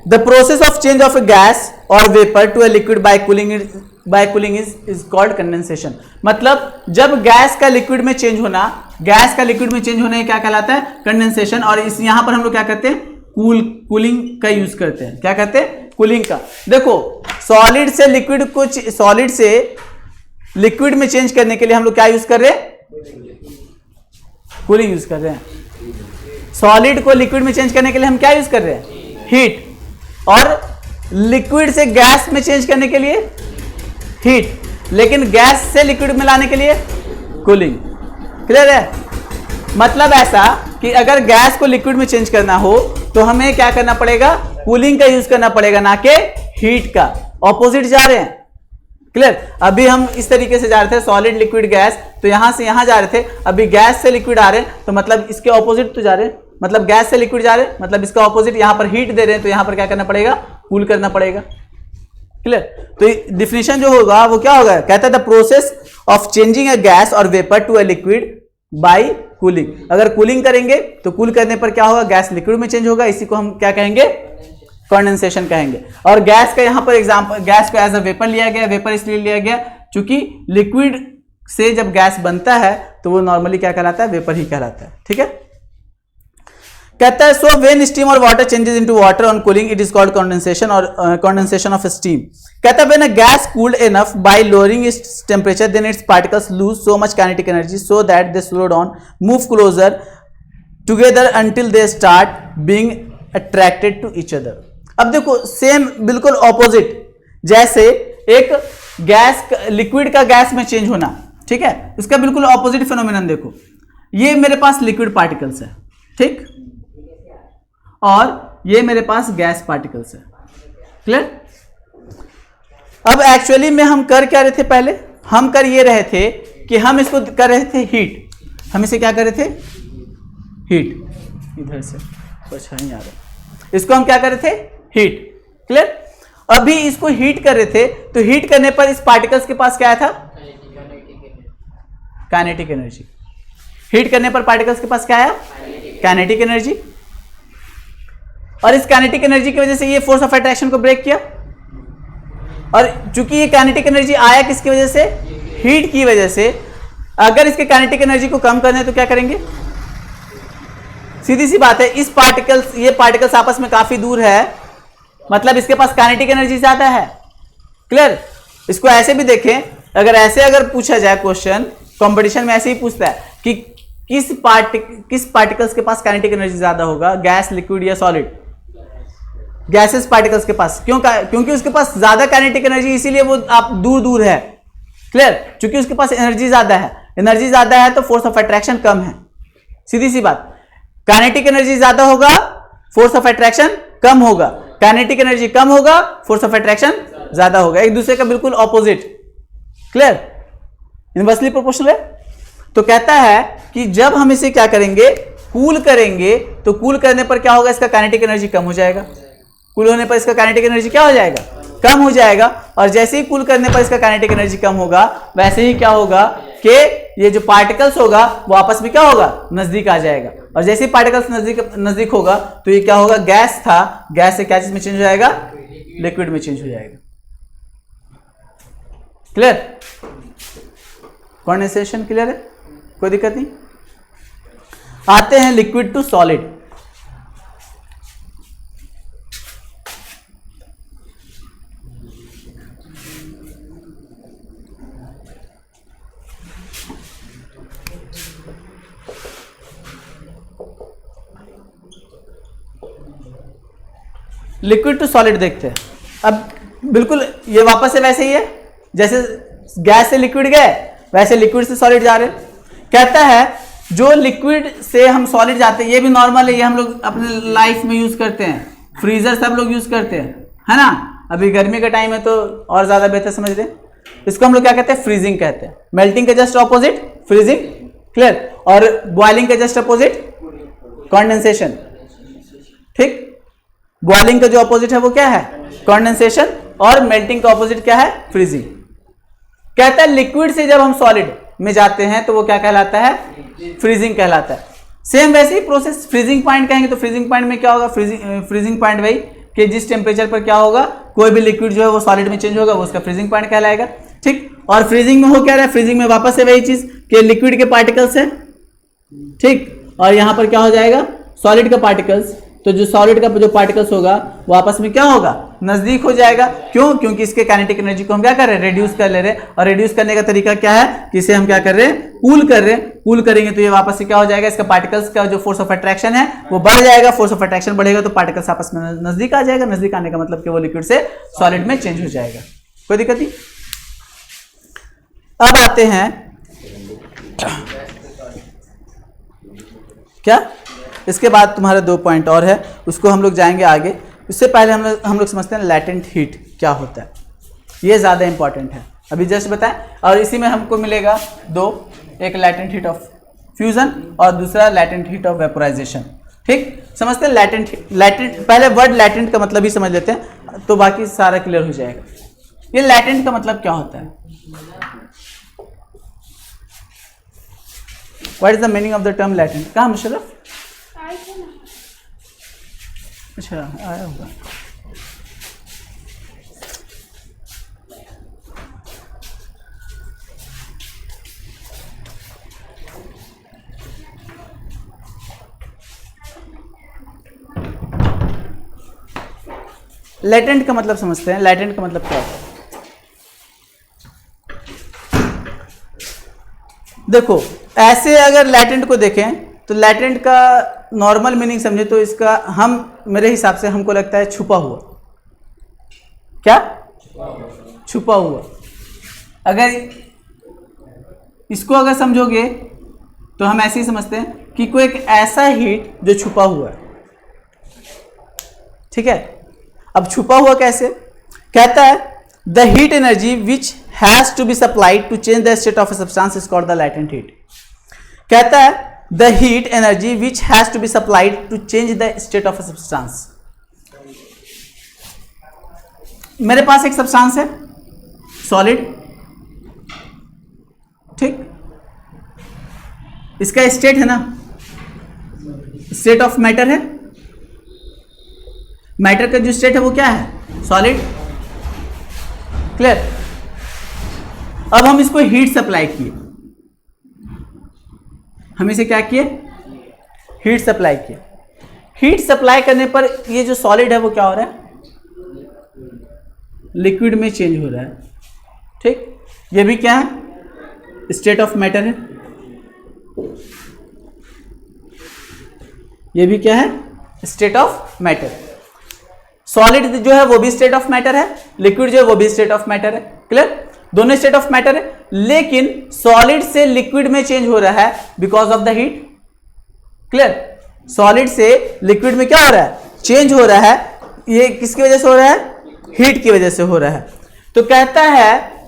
the process of change of a gas or vapour to a liquid by cooling is called condensation. मतलब जब गैस का लिक्विड में चेंज होना, गैस का लिक्विड में चेंज होना क्या कहलाता है, कंडेंसेशन। और इस यहां पर हम लोग क्या करते हैं, कूलिंग का यूज करते हैं। क्या कहते हैं, कूलिंग का। देखो सॉलिड से लिक्विड को, सॉलिड से लिक्विड में चेंज करने के लिए हम लोग क्या यूज कर रहे हैं, कूलिंग यूज कर रहे हैं। सॉलिड को लिक्विड में चेंज करने के लिए हम क्या यूज कर रहे हैं, हीट। और लिक्विड से गैस में चेंज करने के लिए हीट, लेकिन गैस से लिक्विड में लाने के लिए कूलिंग। क्लियर है, मतलब ऐसा कि अगर गैस को लिक्विड में चेंज करना हो तो हमें क्या करना पड़ेगा, कूलिंग का यूज करना पड़ेगा, ना कि हीट का। ऑपोजिट जा रहे हैं। क्लियर, अभी हम इस तरीके से जा रहे थे, सॉलिड लिक्विड गैस, तो यहां से यहां जा रहे थे। अभी गैस से लिक्विड आ रहे हैं तो मतलब इसके ऑपोजिट तो जा रहे हैं, मतलब गैस से लिक्विड जा रहे हैं, मतलब इसका ऑपोजिट। यहां पर हीट दे रहे हैं तो यहां पर क्या करना पड़ेगा, कूल करना पड़ेगा। क्लियर, तो डिफिनेशन जो होगा वो क्या होगा, कहता है the process of changing a gas or vapour to a liquid by cooling. अगर कूलिंग करेंगे तो कूल करने पर क्या होगा, गैस लिक्विड में चेंज होगा, इसी को हम क्या कहेंगे, कंडेंसेशन कहेंगे। और गैस का यहां पर एग्जांपल, गैस को एज अ वेपर लिया गया, वेपर इसलिए लिया गया क्योंकि लिक्विड से जब गैस बनता है तो वो नॉर्मली क्या कहलाता है, वेपर ही कहलाता है। ठीक है, कहता है so when steam or water changes into water on cooling it is called condensation or condensation of steam. कहता है when a gas cooled enough by lowering its temperature then its particles lose so much kinetic energy so that they slow down move closer together until they start being attracted to each other. अब देखो सेम बिल्कुल ऑपोजिट, जैसे एक गैस लिक्विड का गैस में चेंज होना, ठीक है, इसका बिल्कुल ऑपोजिट फिनोमिनन देखो, ये मेरे पास लिक्विड पार्टिकल्स है, ठीक, और ये मेरे पास गैस पार्टिकल्स है। क्लियर? अब एक्चुअली में हम कर क्या रहे थे, पहले हम कर ये रहे थे कि हम इसको कर रहे थे हीट, हम इसे क्या कर रहे थे, हीट, इधर से अच्छा नहीं आ रहा, इसको हम क्या कर रहे थे, हीट। क्लियर? अभी इसको हीट कर रहे थे तो हीट करने पर इस पार्टिकल्स के पास क्या था, काइनेटिक एनर्जी। हीट करने पर पार्टिकल्स के पास क्या आया, काइनेटिक एनर्जी, और इस काइनेटिक एनर्जी की वजह से ये फोर्स ऑफ अट्रैक्शन को ब्रेक किया। और चूंकि ये काइनेटिक एनर्जी आया किसकी वजह से, हीट की वजह से, अगर इसके काइनेटिक एनर्जी को कम करना है तो क्या करेंगे, सीधी सी बात है, इस पार्टिकल्स, ये पार्टिकल्स आपस में काफी दूर है, मतलब इसके पास काइनेटिक एनर्जी ज्यादा है। क्लियर? इसको ऐसे भी देखें, अगर ऐसे अगर पूछा जाए क्वेश्चन, कंपटीशन में ऐसे ही पूछता है कि किस पार्टिकल्स के पास काइनेटिक एनर्जी ज्यादा होगा, गैस, लिक्विड या सॉलिड, गैसेस पार्टिकल्स के पास, क्योंकि उसके पास ज्यादा काइनेटिक एनर्जी, इसीलिए वो आप दूर दूर है। क्लियर? क्योंकि उसके पास एनर्जी ज्यादा है, एनर्जी ज्यादा है तो फोर्स ऑफ अट्रैक्शन कम है, सीधी सी बात। काइनेटिक एनर्जी ज्यादा होगा, फोर्स ऑफ अट्रैक्शन कम होगा, काइनेटिक एनर्जी कम होगा, फोर्स ऑफ अट्रैक्शन ज्यादा होगा, एक दूसरे का बिल्कुल ऑपोजिट। क्लियर? इनवर्सली प्रोपोर्शनल है। तो कहता है कि जब हम इसे क्या करेंगे, कूल करेंगे, तो कूल करने पर क्या होगा, इसका काइनेटिक एनर्जी कम हो जाएगा, कूल होने पर इसका काइनेटिक एनर्जी क्या हो जाएगा, कम हो जाएगा। और जैसे ही कूल करने पर इसका काइनेटिक एनर्जी कम होगा, वैसे ही क्या होगा कि ये जो पार्टिकल्स होगा वो आपस में क्या होगा, नजदीक आ जाएगा। और जैसे ही पार्टिकल्स नजदीक होगा तो ये क्या होगा, गैस था, गैस से क्या चीज में चेंज हो जाएगा, लिक्विड में चेंज हो जाएगा। क्लियर? कंडेंसेशन क्लियर है, कोई दिक्कत नहीं। आते हैं liquid to solid. Liquid to solid देखते हैं। अब बिल्कुल ये वापस से वैसे ही है, जैसे गैस से लिक्विड गए वैसे लिक्विड से सॉलिड जा रहे हैं। कहता है जो लिक्विड से हम सॉलिड जाते हैं, ये भी नॉर्मल है, ये हम लोग अपने लाइफ में यूज करते हैं, फ्रीजर सब लोग यूज करते हैं, है ना। अभी गर्मी का टाइम है तो और ज्यादा बेहतर समझ रहे हैं। इसको हम लोग क्या कहते हैं, फ्रीजिंग कहते हैं। मेल्टिंग का जस्ट ऑपोजिट फ्रीजिंग। क्लियर? और बॉइलिंग का जस्ट ऑपोजिट कंडेंसेशन। ठीक, बॉइलिंग का जो ऑपोजिट है वो क्या है, कंडेंसेशन, और मेल्टिंग का ऑपोजिट क्या है, फ्रीजिंग। कहता है लिक्विड से जब हम सॉलिड में जाते हैं तो वो क्या कहलाता है, फ्रीजिंग कहलाता है। सेम वैसे ही प्रोसेस, फ्रीजिंग पॉइंट कहेंगे तो फ्रीजिंग पॉइंट में क्या होगा, फ्रीजिंग पॉइंट वही कि जिस टेम्परेचर पर क्या होगा, कोई भी लिक्विड जो है वो सॉलिड में चेंज होगा, वो उसका फ्रीजिंग पॉइंट कहलाएगा। ठीक, और फ्रीजिंग में हो क्या रहा है, फ्रीजिंग में वापस से वही चीज कि लिक्विड के पार्टिकल्स है, ठीक, और यहां पर क्या हो जाएगा, सॉलिड का पार्टिकल्स। तो जो सॉलिड का जो पार्टिकल्स होगा वो आपस में क्या होगा, नजदीक हो जाएगा। क्यों? क्योंकि इसके काइनेटिक एनर्जी को हम क्या कर रहे हैं, रिड्यूस कर ले रहे हैं। और रिड्यूस करने का तरीका क्या है कि इसे हम क्या कर रहे हैं, कूल कर रहे हैं। कूल करेंगे तो ये वापस से क्या हो जाएगा, इसका पार्टिकल्स का जो फोर्स ऑफ अट्रैक्शन है वो बढ़ जाएगा। फोर्स ऑफ अट्रैक्शन बढ़ेगा तो पार्टिकल्स आपस में नजदीक आ जाएगा। नजदीक आने का मतलब कि वो लिक्विड से सॉलिड में चेंज हो जाएगा। कोई दिक्कत नहीं। अब आते हैं क्या, इसके बाद तुम्हारे 2 पॉइंट और है, उसको हम लोग जाएंगे आगे। उससे पहले हम लोग समझते हैं लैटेंट हीट क्या होता है। ये ज़्यादा इंपॉर्टेंट है, अभी जस्ट बताएं। और इसी में हमको मिलेगा 2, एक लैटेंट हीट ऑफ फ्यूजन और दूसरा लैटेंट हीट ऑफ वेपोराइजेशन। ठीक, समझते हैं लैटेंट पहले वर्ड लैटेंट का मतलब ही समझ लेते हैं तो बाकी सारा क्लियर हो जाएगा। ये लैटेंट का मतलब क्या होता है, what is the meaning of the term latent? कहाँ मुशर्रफ? अच्छा आया होगा। लैटेंट का मतलब समझते हैं। लैटेंट का मतलब क्या है? देखो ऐसे अगर लैटेंट को देखें तो लैटेंट का नॉर्मल मीनिंग समझे तो इसका हम मेरे हिसाब से हमको लगता है छुपा हुआ। क्या? छुपा हुआ। अगर इसको अगर समझोगे तो हम ऐसे ही समझते हैं कि कोई एक ऐसा हीट जो छुपा हुआ है। ठीक है, अब छुपा हुआ कैसे? कहता है the heat energy which has to be supplied to change the state of a substance is called the latent heat. कहता है the heat energy which has to be supplied to change the state of a substance. मेरे पास एक सब्सटेंस है सॉलिड, ठीक, इसका स्टेट है ना, स्टेट ऑफ मैटर है। मैटर का जो स्टेट है वो क्या है? सॉलिड। क्लियर? अब हम इसको हीट सप्लाई किए, हम इसे क्या किए? हीट सप्लाई किए। हीट सप्लाई करने पर ये जो सॉलिड है वो क्या हो रहा है? लिक्विड में चेंज हो रहा है। ठीक, ये भी क्या है? स्टेट ऑफ मैटर है। ये भी क्या है? State of matter. सॉलिड जो है वो भी स्टेट ऑफ मैटर है, लिक्विड जो है वो भी स्टेट ऑफ मैटर है। क्लियर? दोनों स्टेट ऑफ मैटर है, लेकिन सॉलिड से लिक्विड में चेंज हो रहा है because of the heat. Clear? Solid से लिक्विड में क्या हो रहा है? चेंज हो रहा है। ये किसकी वजह से हो रहा है? हीट की वजह से हो रहा है। तो कहता है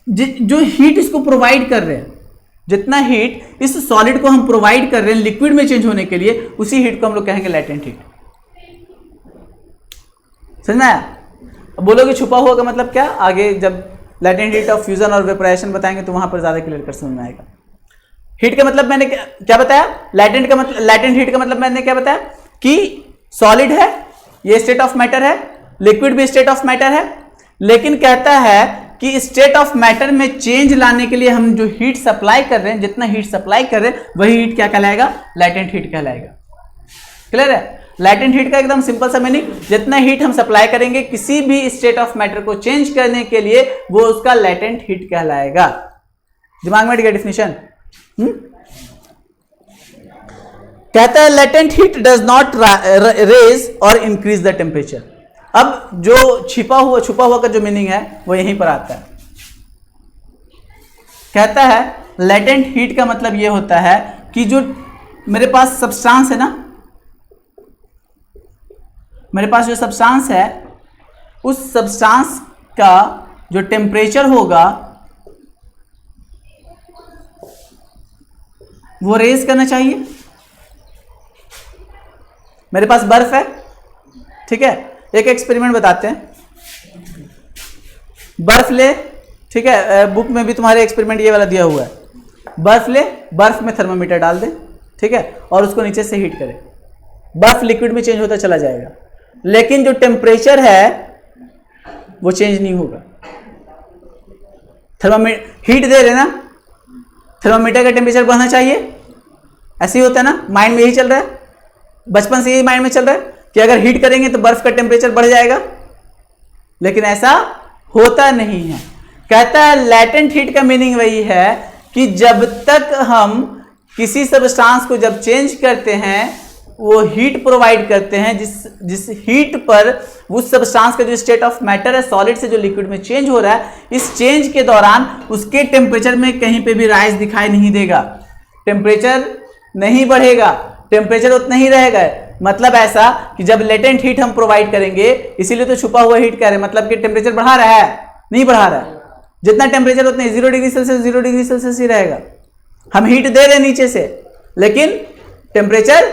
जो हीट इसको प्रोवाइड कर रहे हैं, जितना हीट इस सॉलिड को हम प्रोवाइड कर रहे हैं लिक्विड में चेंज होने के लिए, उसी हीट को हम लोग कहेंगे लैटेंट हीट। समझ में आया? अब बोलोगे छुपा हुआ का मतलब क्या? आगे जब लैटेंट हीट ऑफ फ्यूजन और वेपोराइजेशन बताएंगे तो वहां पर ज्यादा क्लियर कर समझ में आएगा। हीट का मतलब मैंने क्या बताया? लैटेंट का मतलब, लैटेंट हीट का मतलब मैंने क्या बताया कि सॉलिड है, ये स्टेट ऑफ मैटर है, लिक्विड भी स्टेट ऑफ मैटर है, लेकिन कहता है कि स्टेट ऑफ मैटर में चेंज लाने के लिए हम जो हीट सप्लाई कर रहे हैं, जितना हीट सप्लाई कर रहे हैं वही हीट क्या कहलाएगा? लैटेंट हीट कहलाएगा। क्लियर है? लैटेंट हीट का एकदम सिंपल सा मीनिंग, जितना हीट हम सप्लाई करेंगे किसी भी स्टेट ऑफ मैटर को चेंज करने के लिए वो उसका लैटेंट हीट कहलाएगा। दिमाग में डेफिनेशन कहता है latent heat does not raise or increase the temperature. अब जो छुपा हुआ का जो मीनिंग है वो यहीं पर आता है। कहता है लैटेंट हीट का मतलब ये होता है कि जो मेरे पास सब्सटेंस है ना, मेरे पास जो सब्सटेंस है उस सब्सटेंस का जो टेम्परेचर होगा वो रेज करना चाहिए। मेरे पास बर्फ है, ठीक है, एक एक्सपेरिमेंट बताते हैं। बर्फ ले, ठीक है, बुक में भी तुम्हारे एक्सपेरिमेंट ये वाला दिया हुआ है। बर्फ ले, बर्फ में थर्मामीटर डाल दे, ठीक है, और उसको नीचे से हीट करे। बर्फ लिक्विड में चेंज होता चला जाएगा, लेकिन जो टेम्परेचर है वो चेंज नहीं होगा। थर्मामीटर हीट दे रहे ना, थर्मामीटर का टेम्परेचर बढ़ना चाहिए, ऐसे ही होता है ना, माइंड में यही चल रहा है, बचपन से यही माइंड में चल रहा है कि अगर हीट करेंगे तो बर्फ का टेम्परेचर बढ़ जाएगा, लेकिन ऐसा होता नहीं है। कहता है लैटेंट हीट का मीनिंग वही है कि जब तक हम किसी सब्सटेंस को जब चेंज करते हैं वो हीट प्रोवाइड करते हैं, जिस हीट पर उस सब्सटेंस का जो स्टेट ऑफ मैटर है सॉलिड से जो लिक्विड में चेंज हो रहा है, इस चेंज के दौरान उसके टेम्परेचर में कहीं पे भी राइज दिखाई नहीं देगा, टेम्परेचर नहीं बढ़ेगा, टेम्परेचर उतना ही रहेगा। मतलब ऐसा कि जब लेटेंट हीट हम प्रोवाइड करेंगे, इसीलिए तो छुपा हुआ हीट कह रहे हैं, मतलब कि टेम्परेचर बढ़ा रहा है, नहीं बढ़ा रहा है, जितना टेम्परेचर उतना 0 डिग्री सेल्सियस 0 डिग्री सेल्सियस ही रहेगा। हम हीट दे रहे हैं नीचे से, लेकिन टेम्परेचर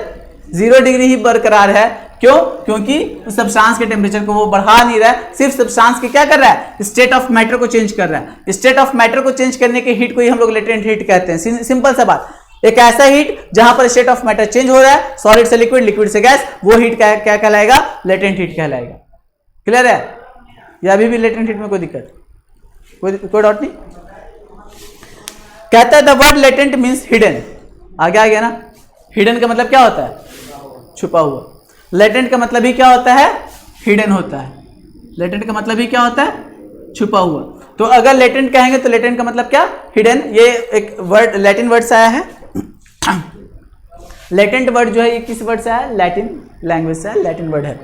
0 डिग्री ही बरकरार है, क्यों? क्योंकि उस सब्सटेंस के टेम्परेचर को वो बढ़ा नहीं रहा है, सिर्फ सब्सटेंस के क्या कर रहा है, स्टेट ऑफ मैटर को चेंज कर रहा है। स्टेट ऑफ मैटर को चेंज करने के हीट को ही हम लोग लेटेंट हीट कहते हैं। सिंपल सा बात, एक ऐसा हीट जहां पर स्टेट ऑफ मैटर चेंज हो रहा है, सॉलिड से लिक्विड, लिक्विड से गैस, वो हीट क्या कहलाएगा, लेटेंट हीट कहलाएगा। क्लियर है? या अभी भी लेटेंट हीट में कोई दिक्कत, कोई डाउट नहीं? कहता है the word latent means hidden. आगे आ गया ना? हिडन का मतलब क्या होता है, छुपा हुआ। लेटेंट का मतलब ही क्या होता है, हिडन होता है। लेटेंट का मतलब ही क्या होता है, छुपा हुआ। तो अगर लेटेंट कहेंगे तो लेटेंट का मतलब क्या, हिडन। ये एक वर्ड लैटिन वर्ड से आया है। लेटेंट वर्ड जो है ये किस वर्ड से आया है, लैटिन लैंग्वेज से आया, लैटिन वर्ड है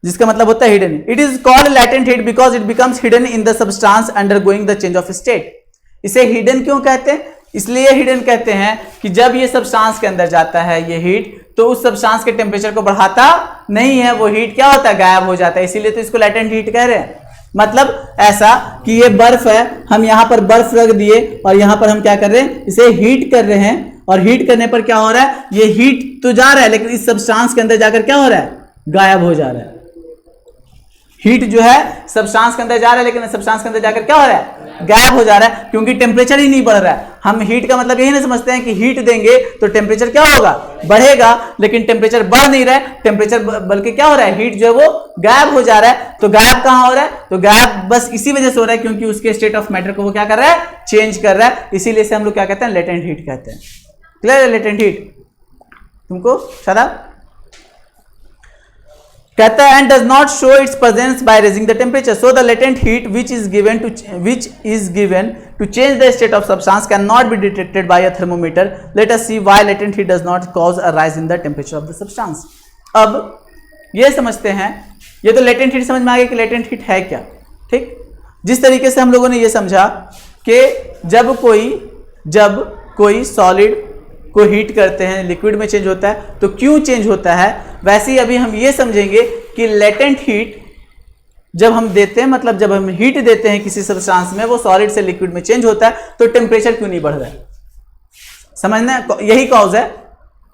जिसका मतलब होता है hidden. It is called latent heat because it becomes hidden in the substance undergoing the change of state. इसे हिडन क्यों कहते हैं, इसलिए हिडन कहते हैं कि जब ये सब्सटेंस के अंदर जाता है ये हीट, तो उस सब्सटेंस के टेम्परेचर को बढ़ाता नहीं है, वो हीट क्या होता है, गायब हो जाता है। इसीलिए तो इसको लैटेंट हीट कह रहे हैं। मतलब ऐसा कि ये बर्फ है, हम यहां पर बर्फ रख दिए और यहां पर हम क्या कर रहे हैं, इसे हीट कर रहे हैं, और हीट करने पर क्या हो रहा है, ये हीट तो जा रहा है लेकिन इस सब्सटेंस के अंदर जाकर क्या हो रहा है, गायब हो जा रहा है। हीट जो है सब्सटेंस के अंदर जा रहा है लेकिन सब्सटेंस के अंदर जाकर क्या हो रहा है, गायब हो जा रहा है, क्योंकि टेम्परेचर ही नहीं बढ़ रहा है। हम हीट का मतलब यही नहीं समझते हैं कि हीट देंगे तो टेम्परेचर क्या होगा, बढ़ेगा, लेकिन टेम्परेचर बढ़ नहीं रहा है, टेम्परेचर बल्कि क्या हो रहा है, हीट जो है वो गायब हो जा रहा है। तो गायब कहां हो रहा है, तो गायब बस इसी वजह से हो रहा है क्योंकि उसके स्टेट ऑफ मैटर को वो क्या कर रहा है, चेंज कर रहा है। इसीलिए से हम लोग क्या कहते हैं, लेटेंट हीट कहते हैं। क्लियर है? लेटेंट हीट तुमको शायद कहता है and does not show its presence by raising the temperature, so the latent heat which is given to change the state of substance can not be detected by a thermometer. Let us see why latent heat does not cause a rise in the temperature of the substance. अब ये समझते हैं, ये तो लेटेंट हीट समझ में आ गया कि लेटेंट हीट है क्या। ठीक, जिस तरीके से हम लोगों ने ये समझा कि जब कोई सॉलिड को हीट करते हैं, लिक्विड में चेंज होता है, तो क्यों चेंज होता है, वैसे ही अभी हम ये समझेंगे कि लेटेंट हीट जब हम देते हैं, मतलब जब हम हीट देते हैं किसी सब्सटेंस में, वो सॉलिड से लिक्विड में चेंज होता है, तो टेम्परेचर क्यों नहीं बढ़ रहा है। समझना, यही कॉज है,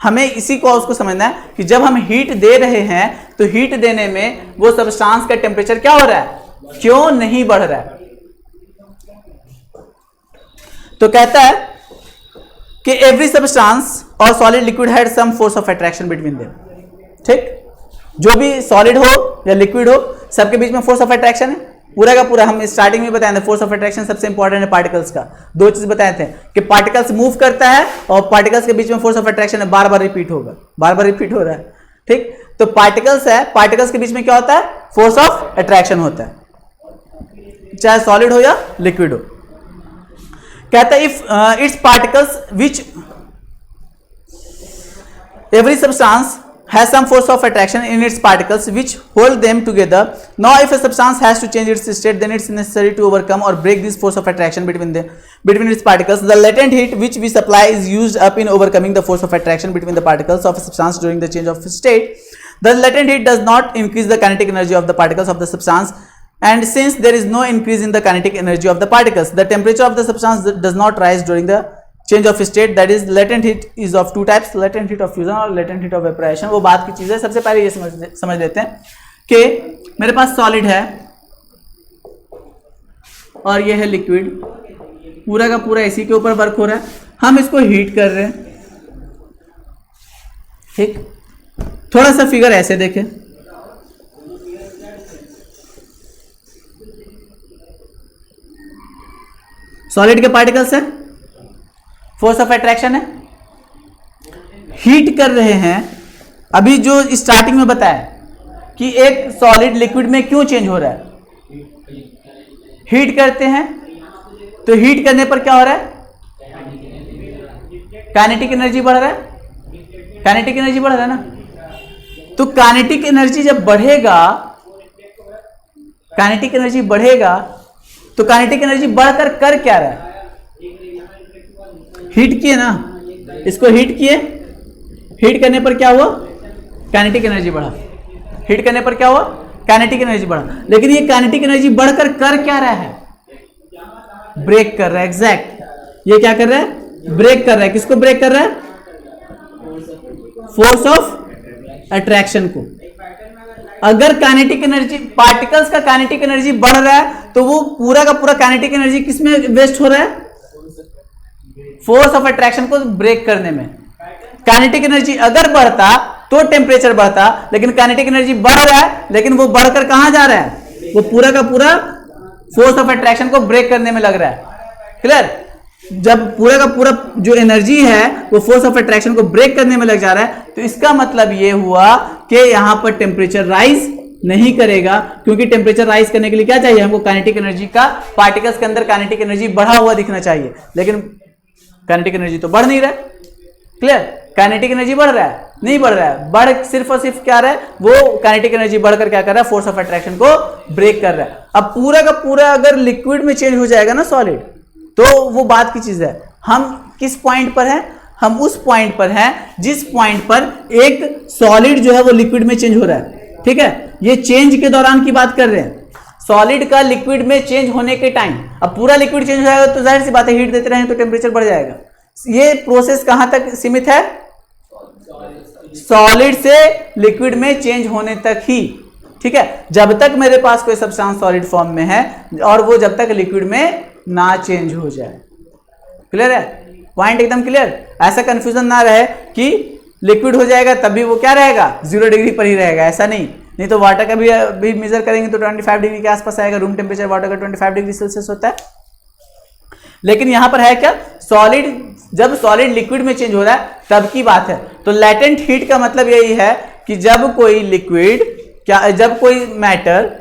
हमें इसी कॉज को समझना है कि जब हम हीट दे रहे हैं तो हीट देने में वो सब्सटेंस का टेम्परेचर क्या हो रहा है, क्यों नहीं बढ़ रहा है। तो कहता है कि every substance or solid liquid had some force of attraction between them. ठीक, जो भी सॉलिड हो या लिक्विड हो, सबके बीच में फोर्स ऑफ अट्रैक्शन है। पूरा का पूरा हम स्टार्टिंग में बताए थे, फोर्स ऑफ अट्रैक्शन सबसे इंपॉर्टेंट है पार्टिकल्स का। दो चीज बताए थे कि पार्टिकल्स मूव करता है और पार्टिकल्स के बीच में फोर्स ऑफ अट्रैक्शन है, बार बार रिपीट होगा, बार बार रिपीट हो रहा है। ठीक, तो पार्टिकल्स है, पार्टिकल्स के बीच में क्या होता है, फोर्स ऑफ अट्रैक्शन होता है, चाहे सॉलिड हो या लिक्विड हो। कहता है if it's particles which every substance has some force of attraction in its particles which hold them together. Now if a substance has to change its state, then it's necessary to overcome or break this force of attraction between its particles. The latent heat which we supply is used up in overcoming the force of attraction between the particles of a substance during the change of state. The latent heat does not increase the kinetic energy of the particles of the substance, and since there is no increase in the kinetic energy of the particles, the temperature of the substance does not rise during the change of state. That is, latent heat is of two types, latent heat of fusion और latent heat of evaporation। वो बात की चीज है। सबसे पहले ये समझ लेते हैं कि मेरे पास सॉलिड है और ये है लिक्विड, पूरा का पूरा इसी के ऊपर वर्क हो रहा है, हम इसको हीट कर रहे हैं। ठीक, थोड़ा सा फिगर ऐसे देखें, सॉलिड के पार्टिकल्स है, फोर्स ऑफ अट्रैक्शन है, हीट कर रहे हैं। अभी जो स्टार्टिंग में बताया कि एक सॉलिड लिक्विड में क्यों चेंज हो रहा है, हीट करते हैं, तो हीट करने पर क्या हो रहा है, काइनेटिक एनर्जी बढ़ रहा है, काइनेटिक एनर्जी बढ़ रहा है ना। तो काइनेटिक एनर्जी जब बढ़ेगा, काइनेटिक एनर्जी बढ़ेगा, तो काइनेटिक एनर्जी बढ़कर कर क्या रहा है, हीट किए ना, इसको हीट किए, हीट करने पर क्या हुआ, काइनेटिक एनर्जी बढ़ा, हीट करने पर क्या हुआ, काइनेटिक एनर्जी बढ़ा। लेकिन ये काइनेटिक एनर्जी बढ़कर कर क्या रहा है, ब्रेक कर रहा है। एग्जैक्ट, ये क्या कर रहा है, ब्रेक कर रहा है। किसको ब्रेक कर रहा है, फोर्स ऑफ अट्रैक्शन को। अगर काइनेटिक एनर्जी, पार्टिकल्स का काइनेटिक एनर्जी बढ़ रहा है तो वो पूरा का पूरा काइनेटिक एनर्जी किसमें वेस्ट हो रहा है? फोर्स ऑफ अट्रैक्शन को ब्रेक करने में। काइनेटिक एनर्जी अगर बढ़ता तो टेम्परेचर बढ़ता, लेकिन काइनेटिक एनर्जी बढ़ रहा है, लेकिन वो बढ़कर कहां जा रहा है? वो पूरा का पूरा फोर्स ऑफ अट्रैक्शन को ब्रेक करने में लग रहा है। क्लियर? जब पूरा का पूरा जो एनर्जी है वो फोर्स ऑफ अट्रैक्शन को ब्रेक करने में लग जा रहा है, तो इसका मतलब ये हुआ कि यहां पर टेम्परेचर राइज नहीं करेगा, क्योंकि टेम्परेचर राइज करने के लिए क्या चाहिए हमको? काइनेटिक एनर्जी का, पार्टिकल्स के अंदर काइनेटिक एनर्जी बढ़ा हुआ दिखना चाहिए, लेकिन काइनेटिक एनर्जी तो बढ़ नहीं रहा है। क्लियर? काइनेटिक एनर्जी बढ़ रहा है? नहीं बढ़ रहा है। बढ़ सिर्फ और सिर्फ क्या रहा है? वो काइनेटिक एनर्जी बढ़कर क्या कर रहा है? फोर्स ऑफ अट्रैक्शन को ब्रेक कर रहा है। अब पूरा का पूरा अगर लिक्विड में चेंज हो जाएगा ना सॉलिड, तो वो बात की चीज है। हम किस पॉइंट पर हैं? हम उस पॉइंट पर हैं जिस पॉइंट पर एक सॉलिड जो है वो लिक्विड में चेंज हो रहा है। ठीक है, ये चेंज के दौरान की बात कर रहे हैं, सॉलिड का लिक्विड में चेंज होने के टाइम। अब पूरा लिक्विड चेंज हो जाएगा तो जाहिर सी बात है हीट देते रहेंगे तो टेम्परेचर बढ़ जाएगा। ये प्रोसेस कहां तक सीमित है? सॉलिड से लिक्विड में चेंज होने तक ही। ठीक है, जब तक मेरे पास कोई सब्सटेंस सॉलिड फॉर्म में है और वो जब तक लिक्विड में ना चेंज हो जाए। क्लियर है? पॉइंट एकदम क्लियर? ऐसा कंफ्यूजन ना रहे कि लिक्विड हो जाएगा तभी वो क्या रहेगा? 0 डिग्री पर ही रहेगा, ऐसा नहीं तो वाटर का भी मेजर करेंगे तो 25 डिग्री के आसपास आएगा। रूम टेम्परेचर वाटर का 25 डिग्री सेल्सियस होता है। लेकिन यहां पर है क्या? सॉलिड, जब सॉलिड लिक्विड में चेंज हो रहा है तब की बात है। तो लैटेंट हीट का मतलब यही है कि जब कोई लिक्विड, जब कोई मैटर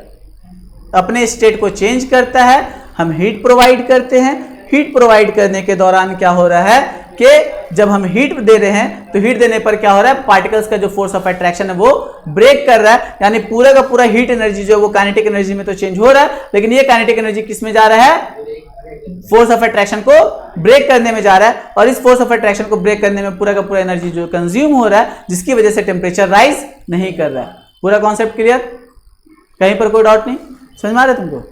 अपने स्टेट को चेंज करता है, हम हीट प्रोवाइड करते हैं। हीट प्रोवाइड करने के दौरान क्या हो रहा है कि जब हम हीट दे रहे हैं तो हीट देने पर क्या हो रहा है? पार्टिकल्स का जो फोर्स ऑफ अट्रैक्शन है वो ब्रेक कर रहा है, यानी पूरा का पूरा हीट एनर्जी जो है वो काइनेटिक एनर्जी में तो चेंज हो रहा है, लेकिन ये काइनेटिक एनर्जी किस में जा रहा है? फोर्स ऑफ अट्रैक्शन को ब्रेक करने में जा रहा है। और इस फोर्स ऑफ अट्रैक्शन को ब्रेक करने में पूरा का पूरा एनर्जी जो कंज्यूम हो रहा है, जिसकी वजह से टेम्परेचर राइज नहीं कर रहा है। पूरा कॉन्सेप्ट क्लियर? कहीं पर कोई डाउट नहीं? समझ में आ रहा है तुमको?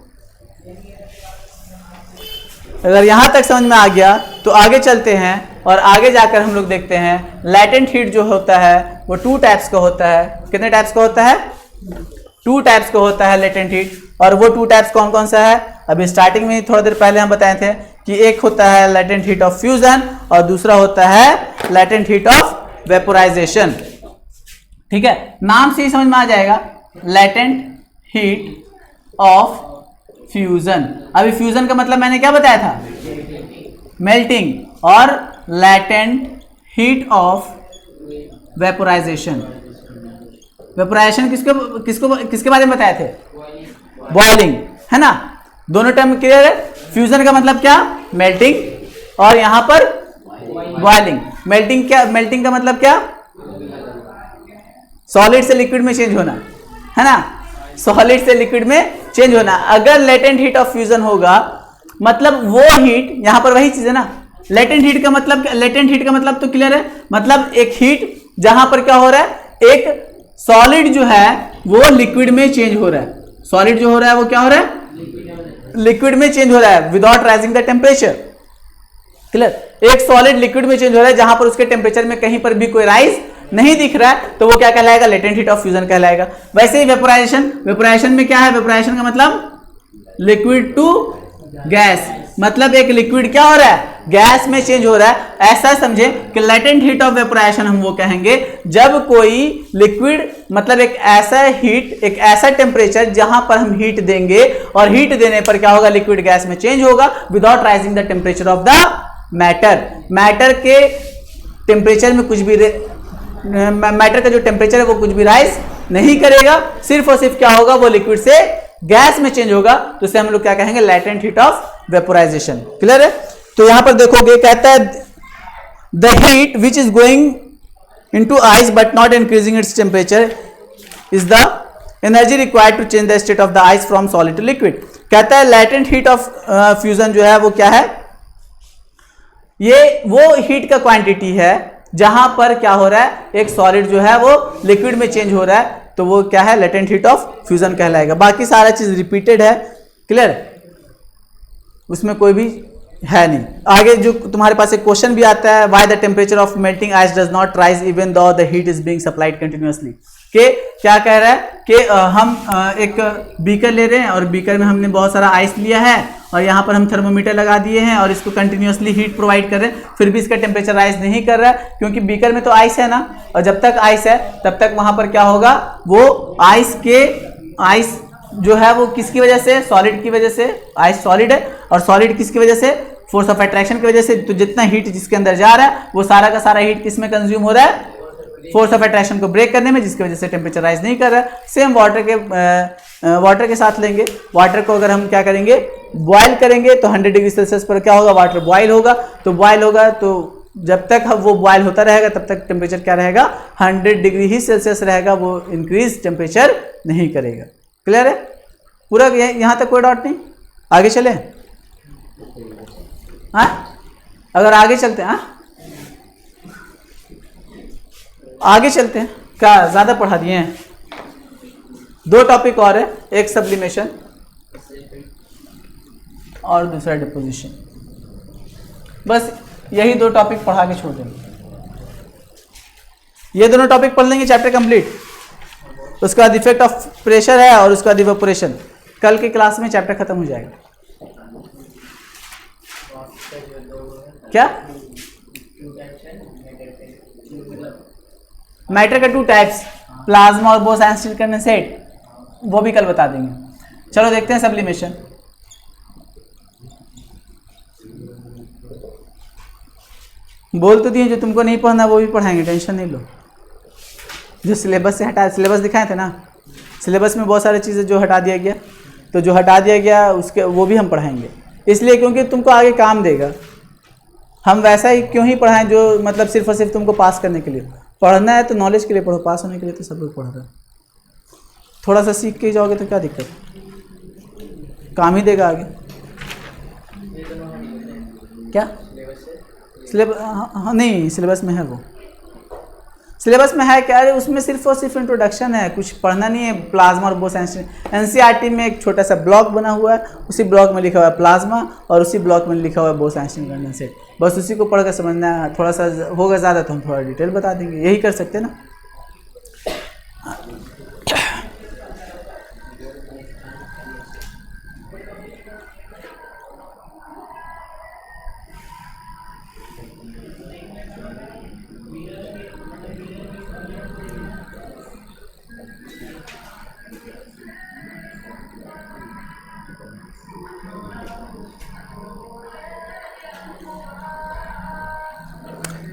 अगर यहां तक समझ में आ गया तो आगे चलते हैं और आगे जाकर हम लोग देखते हैं लैटेंट हीट जो होता है वो 2 टाइप्स का होता है। कितने टाइप्स का होता है? 2 टाइप्स का होता है लैटेंट हीट। और वो 2 टाइप्स कौन कौन सा है? अभी स्टार्टिंग में थोड़ा देर पहले हम बताए थे कि एक होता है लैटेंट हीट ऑफ फ्यूजन और दूसरा होता है लैटेंट हीट ऑफ वेपोराइजेशन। ठीक है, नाम से ही समझ में आ जाएगा, लैटेंट हीट ऑफ फ्यूजन। अभी फ्यूजन का मतलब मैंने क्या बताया था? मेल्टिंग। और latent heat of vaporisation, vaporisation किसके बारे में बताए थे? बॉइलिंग, है ना? दोनों टर्म क्लियर है? फ्यूजन का मतलब क्या? मेल्टिंग, और यहां पर बॉइलिंग। मेल्टिंग क्या? मेल्टिंग का मतलब क्या? सॉलिड से लिक्विड में चेंज होना, है ना? सॉलिड से लिक्विड में चेंज होना। अगर लेटेंट हीट ऑफ फ्यूजन होगा मतलब वो हीट, यहां पर वही चीज है ना, लेटेंट हीट का मतलब, लेटेंट हीट का मतलब तो क्लियर है, मतलब एक हीट जहां पर क्या हो रहा है? एक सॉलिड जो है वो लिक्विड में चेंज हो रहा है। सॉलिड जो हो रहा है वो क्या हो रहा है? लिक्विड में चेंज हो रहा है without rising the temperature. Clear? एक सॉलिड लिक्विड में चेंज हो रहा है जहां पर उसके टेम्परेचर में कहीं पर भी कोई राइज नहीं दिख रहा है, तो वो क्या कहलाएगा? लेटेंट हीट ऑफ फ्यूजन कहलाएगा। वैसे ही वेपोराइजेशन, वेपोराइजेशन में क्या है? वेपोराइजेशन का मतलब लिक्विड टू गैस, मतलब एक लिक्विड क्या हो रहा है? गैस में चेंज हो रहा है। ऐसा समझे कि लेटेंट हीट ऑफ वेपोराइजेशन हम वो कहेंगे जब कोई लिक्विड, मतलब एक ऐसा हीट, एक ऐसा टेम्परेचर जहां पर हम हीट देंगे और हीट देने पर क्या होगा? लिक्विड गैस में चेंज होगा without rising the temperature of the matter. Matter के टेम्परेचर में कुछ भी, मैटर का जो टेम्परेचर है वो कुछ भी राइज नहीं करेगा, सिर्फ और सिर्फ क्या होगा? वो लिक्विड से गैस में चेंज होगा। तो इसे हम लोग क्या कहेंगे? Latent heat of vaporisation. Clear है? तो यहां पर देखोगे कहता है the heat which is going into ice but not increasing its temperature is the energy required to change the state of the ice from solid to liquid. कहता है लेटेंट हीट ऑफ फ्यूजन जो है वो क्या है? ये वो हीट का क्वांटिटी है जहां पर क्या हो रहा है? एक सॉलिड जो है वो लिक्विड में चेंज हो रहा है, तो वो क्या है? लेटेंट हीट ऑफ फ्यूजन कहलाएगा। बाकी सारा चीज रिपीटेड है। क्लियर? उसमें कोई भी है नहीं। आगे जो तुम्हारे पास एक क्वेश्चन भी आता है, why the temperature of melting ice does not rise even though the heat is being supplied continuously. कि क्या कह रहा है कि हम एक बीकर ले रहे हैं और बीकर में हमने बहुत सारा आइस लिया है और यहाँ पर हम थर्मोमीटर लगा दिए हैं और इसको कंटिन्यूअसली हीट प्रोवाइड कर रहे हैं, फिर भी इसका टेम्परेचर राइज नहीं कर रहा है, क्योंकि बीकर में तो आइस है ना, और जब तक आइस है तब तक वहां पर क्या होगा, वो आइस जो है वो किसकी वजह से, सॉलिड की वजह से, आइस सॉलिड है और सॉलिड किसकी वजह से, फोर्स ऑफ अट्रैक्शन की वजह से। तो जितना हीट जिसके अंदर जा रहा है वो सारा का सारा हीट किस में कंज्यूम हो रहा है, फोर्स ऑफ अट्रैक्शन को ब्रेक करने में, जिसकी वजह से टेम्परेचर राइज नहीं कर रहा है। सेम वाटर के साथ लेंगे, वाटर को अगर हम क्या करेंगे, बॉयल करेंगे तो 100 डिग्री सेल्सियस पर क्या होगा, वाटर बॉयल होगा। तो बॉयल होगा तो जब तक वो बॉयल होता रहेगा तब तक टेम्परेचर क्या रहेगा, 100 डिग्री ही सेल्सियस रहेगा, वो इंक्रीज टेम्परेचर नहीं करेगा। क्लियर है पूरा, यहाँ तक कोई डाउट नहीं। आगे चले, हाँ अगर आगे चलते हैं, हाँ आगे चलते हैं, क्या ज्यादा पढ़ा दिए हैं, 2 टॉपिक और है, एक सब्लिमेशन और दूसरा डिपोजिशन, बस यही 2 टॉपिक पढ़ा के छोड़ देंगे। ये दोनों टॉपिक पढ़ लेंगे, चैप्टर कंप्लीट। उसका बाद इफेक्ट ऑफ प्रेशर है और उसका इवेपोरेशन, कल की क्लास में चैप्टर खत्म हो जाएगा। क्या मैटर का 2 टाइप्स, प्लाज्मा और बोस आयन कंडेंसेट, वो भी कल बता देंगे। चलो देखते हैं सब्लिमेशन। बोल तो दिए, जो तुमको नहीं पढ़ना वो भी पढ़ाएंगे, टेंशन नहीं लो। जो सिलेबस से हटा, सिलेबस दिखाए थे ना, सिलेबस में बहुत सारी चीज़ें जो हटा दिया गया, तो जो हटा दिया गया उसके वो भी हम पढ़ाएंगे, इसलिए क्योंकि तुमको आगे काम देगा। हम वैसा ही क्यों ही पढ़ाएं जो मतलब सिर्फ और सिर्फ तुमको पास करने के लिए। पढ़ना है तो नॉलेज के लिए पढ़ो, पास होने के लिए तो सब लोग पढ़ रहे हैं। थोड़ा सा सीख के जाओगे तो क्या दिक्कत, काम ही देगा आगे। क्या सिलेबस, हाँ नहीं सिलेबस में है, वो सिलेबस में है क्या, अरे उसमें सिर्फ और सिर्फ इंट्रोडक्शन है, कुछ पढ़ना नहीं है। प्लाज्मा और बोस एनसीईआरटी में एक छोटा सा ब्लॉक बना हुआ है, उसी ब्लॉक में लिखा हुआ है प्लाज्मा और उसी ब्लॉक में लिखा हुआ है बोस आइंस्टीन कंडेंसेट, बस उसी को पढ़ कर समझना है। थोड़ा सा होगा ज़्यादा तो हम थोड़ा डिटेल बता देंगे, यही कर सकते हैं ना।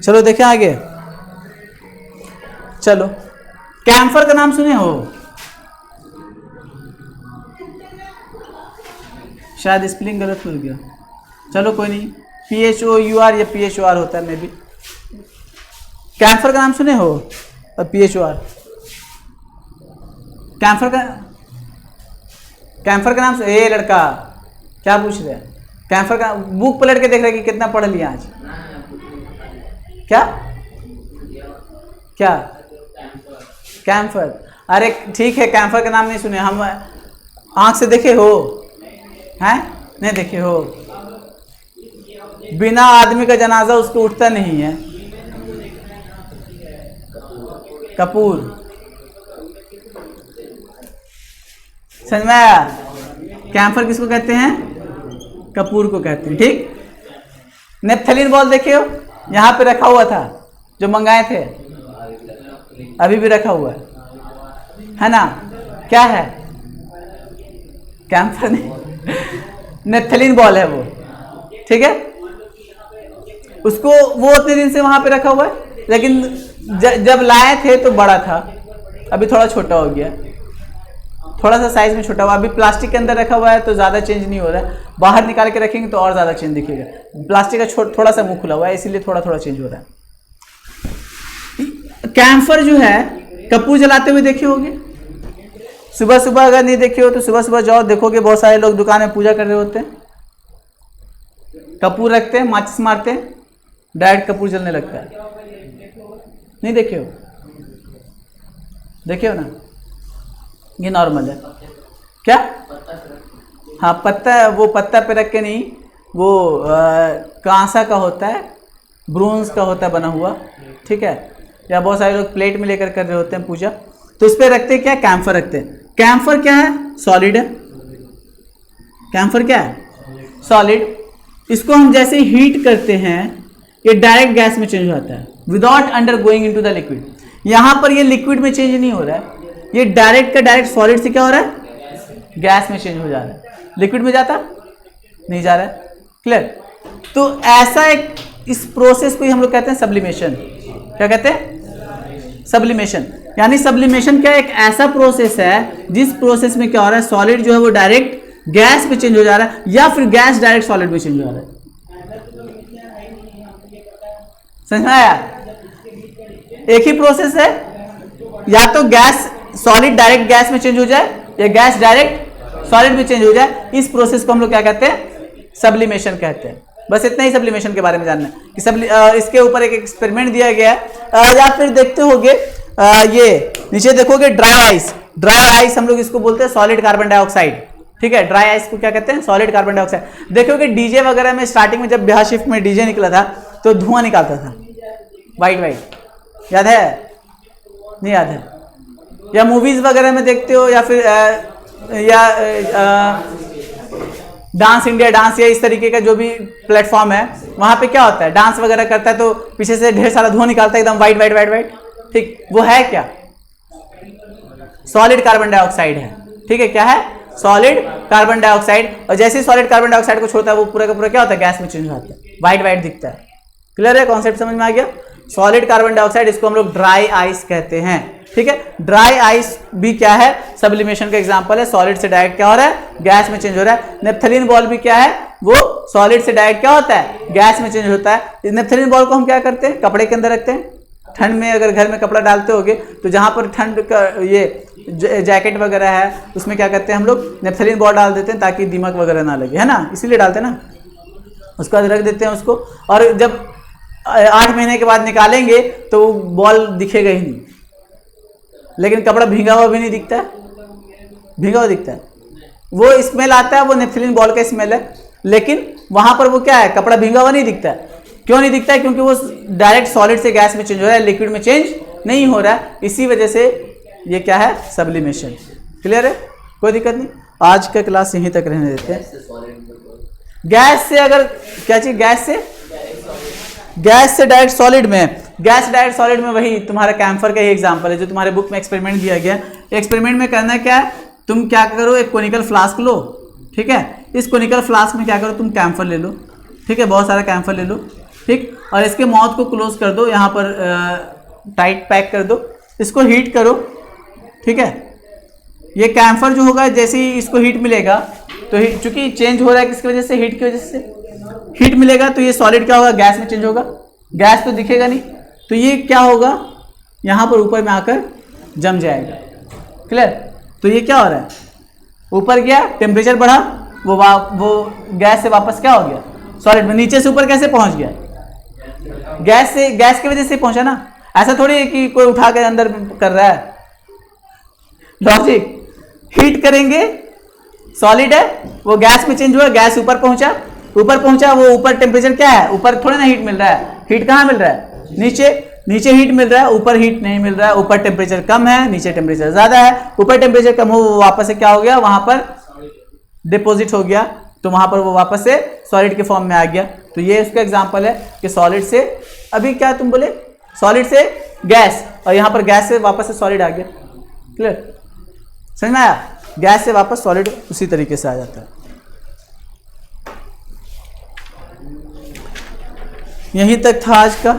चलो देखें आगे। चलो कैम्फर का नाम सुने हो, शायद स्पेलिंग गलत हो गया, चलो कोई नहीं, PHOUR या PHOR होता है मे बी। कैम्फर का नाम सुने हो और PHOR, कैम्फर का नाम, ए लड़का क्या पूछ रहे हैं, कैम्फर का बुक पलट के देख रहे कि कितना पढ़ लिया आज। क्या क्या कैम्फर, अरे ठीक है, कैम्फर का नाम नहीं सुने हम, आंख से देखे हो, हैं नहीं देखे हो, बिना आदमी का जनाजा उसको उठता नहीं है। कपूर, समझ में आया, कैम्फर किसको कहते हैं, कपूर को कहते हैं, ठीक। नेप्थलीन बॉल देखे हो, यहाँ पे रखा हुआ था जो मंगाए थे, अभी भी रखा हुआ है ना, क्या है, कैम्फर नहीं नेप्थलीन बॉल है वो, ठीक है। उसको वो उतने दिन से वहां पे रखा हुआ है, लेकिन जब लाए थे तो बड़ा था, अभी थोड़ा छोटा हो गया, थोड़ा सा साइज में छोटा हुआ, अभी प्लास्टिक के अंदर रखा हुआ है तो ज़्यादा चेंज नहीं हो रहा है, बाहर निकाल के रखेंगे तो और ज़्यादा चेंज दिखेगा। प्लास्टिक का थोड़ा सा मुंह खुला हुआ है इसीलिए थोड़ा थोड़ा चेंज हो रहा है। कैम्फर जो है कपूर जलाते हुए देखे होंगे, सुबह सुबह अगर नहीं देखे हो तो सुबह सुबह जाओ, देखोगे बहुत सारे लोग दुकान में पूजा कर रहे होते हैं, कपूर रखते हैं, माचिस मारते हैं, डायरेक्ट कपूर जलने लगता है। नहीं देखे हो, देखे हो ना, ये नॉर्मल है। क्या, हाँ पत्ता, वो पत्ता पे रख के नहीं, वो कांसा का होता है, ब्रोंज का होता है बना हुआ, ठीक है, या बहुत सारे लोग प्लेट में लेकर कर रहे होते हैं पूजा, तो उस पर रखते हैं क्या, कैम्फर रखते हैं। कैम्फर क्या है, सॉलिड है। कैम्फर क्या है, सॉलिड। इसको हम जैसे हीट करते हैं ये डायरेक्ट गैस में चेंज हो जाता है without under going into the liquid. यहाँ पर ये लिक्विड में चेंज नहीं हो रहा है, ये डायरेक्ट का डायरेक्ट सॉलिड से क्या हो रहा है, गैस में चेंज हो जा रहा है। लिक्विड में जाता नहीं जा रहा है, क्लियर। तो ऐसा एक इस प्रोसेस को ही हम लोग कहते हैं सब्लिमेशन। क्या कहते हैं, सब्लिमेशन। यानी सब्लिमेशन क्या, एक ऐसा प्रोसेस है जिस प्रोसेस में क्या हो रहा है, सॉलिड जो है वो डायरेक्ट गैस में चेंज हो जा रहा है या फिर गैस डायरेक्ट सॉलिड में चेंज हो रहा है। समझ में आया, एक ही प्रोसेस है, या तो गैस सॉलिड डायरेक्ट गैस में चेंज हो जाए या गैस डायरेक्ट सॉलिड में चेंज हो जाए। इस प्रोसेस को हम लोग क्या कहते हैं, सब्लिमेशन कहते हैं। बस इतना ही सब्लिमेशन के बारे में जानना है कि इसके ऊपर एक एक्सपेरिमेंट दिया गया है। या फिर देखते होगे ये नीचे देखोगे ड्राई आइस। ड्राई आइस हम लोग इसको बोलते हैं सॉलिड कार्बन डाइऑक्साइड, ठीक है। ड्राई आइस को क्या कहते हैं, सॉलिड कार्बन डाइऑक्साइड। देखोगे डीजे वगैरह में स्टार्टिंग में जब ब्याह शिफ्ट में डीजे निकला था तो धुआं निकालता था, वाइट वाइट, याद है, नहीं याद है। या मूवीज वगैरह में देखते हो, या फिर डांस इंडिया डांस या इस तरीके का जो भी प्लेटफॉर्म है, वहां पे क्या होता है, डांस वगैरह करता है तो पीछे से ढेर सारा धुआं निकालता है, एकदम वाइट वाइट वाइट वाइट, ठीक। वो है क्या, सॉलिड कार्बन डाइऑक्साइड है, ठीक है। क्या है, सॉलिड कार्बन डाइऑक्साइड। और जैसे ही सॉलिड कार्बन डाइऑक्साइड को छोड़ता है वो पूरा का पूरा क्या होता है, गैस में चेंज हो जाता है, वाइट वाइट दिखता है। क्लियर है, कॉन्सेप्ट समझ में आ गया। सॉलिड कार्बन डाइऑक्साइड, इसको हम लोग ड्राई आइस कहते हैं, ठीक है। ड्राई आइस भी क्या है, सब्लिमेशन का एग्जांपल है। सॉलिड से डायरेक्ट क्या हो रहा है, गैस में चेंज हो रहा है। नेप्थलीन बॉल भी क्या है, वो सॉलिड से डायरेक्ट क्या होता है, गैस में चेंज होता है। इस नेप्थलीन बॉल को हम क्या करते हैं, कपड़े के अंदर रखते हैं। ठंड में अगर घर में कपड़ा डालते होगे तो जहां पर ठंड का ये जैकेट वगैरह है उसमें क्या करते हैं हम लोग, नेप्थलीन बॉल डाल देते हैं ताकि दीमक वगैरह ना लगे, है ना, इसीलिए डालते हैं ना। उसके बाद रख देते हैं उसको, और जब 8 महीने के बाद निकालेंगे तो बॉल दिखेगा ही नहीं, लेकिन कपड़ा भीगा हुआ भी नहीं दिखता है, भीगा हुआ दिखता है। वो स्मेल आता है, वो नेप्थलीन बॉल का स्मेल है, लेकिन वहां पर वो क्या है, कपड़ा भीगा हुआ नहीं दिखता है। क्यों नहीं दिखता है, क्योंकि वो डायरेक्ट सॉलिड से गैस में चेंज हो रहा है, लिक्विड में चेंज नहीं हो रहा है। इसी वजह से ये क्या है, सब्लिमेशन। क्लियर है, कोई दिक्कत नहीं। आज का क्लास यहीं तक रहने देते हैं। गैस से अगर क्या चीज, गैस से डायरेक्ट सॉलिड में, गैस डायरेक्ट सॉलिड में वही तुम्हारा कैम्फर का ही एग्जांपल है जो तुम्हारे बुक में एक्सपेरिमेंट दिया गया। एक्सपेरिमेंट में करना क्या है, तुम क्या करो, एक कोनिकल फ्लास्क लो, ठीक है। इस कोनिकल फ्लास्क में क्या करो, तुम कैम्फर ले लो, ठीक है, बहुत सारा कैम्फर ले लो, ठीक। और इसके माउथ को क्लोज कर दो, यहाँ पर टाइट पैक कर दो, इसको हीट करो, ठीक है। ये कैम्फर जो होगा जैसे ही इसको हीट मिलेगा तो चूंकि चेंज हो रहा है किसकी वजह से, हीट की वजह से, हीट मिलेगा तो ये सॉलिड क्या होगा, गैस में चेंज होगा। गैस तो दिखेगा नहीं, तो ये क्या होगा, यहाँ पर ऊपर में आकर जम जाएगा। क्लियर, तो ये क्या हो रहा है, ऊपर गया, टेम्परेचर बढ़ा, वो गैस से वापस क्या हो गया, सॉलिड में। नीचे से ऊपर कैसे पहुंच गया, गैस से, गैस की वजह से पहुंचा ना। ऐसा थोड़ी है कि कोई उठा के अंदर कर रहा है, लॉजिक। हीट करेंगे, सॉलिड है, वो गैस में चेंज हुआ, गैस ऊपर पहुंचा, वो ऊपर टेम्परेचर क्या है, ऊपर थोड़ा ना हीट मिल रहा है, हीट कहाँ मिल रहा है, नीचे हीट मिल रहा है, ऊपर हीट नहीं मिल रहा है। ऊपर टेम्परेचर कम है, नीचे टेम्परेचर ज्यादा है। ऊपर टेम्परेचर कम हो, वो वापस से क्या हो गया, वहां पर डिपोजिट हो गया, तो वहां पर वो वापस से सॉलिड के फॉर्म में आ गया। तो ये इसका एग्जांपल है कि सॉलिड से, अभी क्या तुम बोले, सॉलिड से गैस, और यहाँ पर गैस से वापस से सॉलिड आ गया। क्लियर, समझ में आया, गैस से वापस सॉलिड उसी तरीके से आ जाता है। यहीं तक था आज का।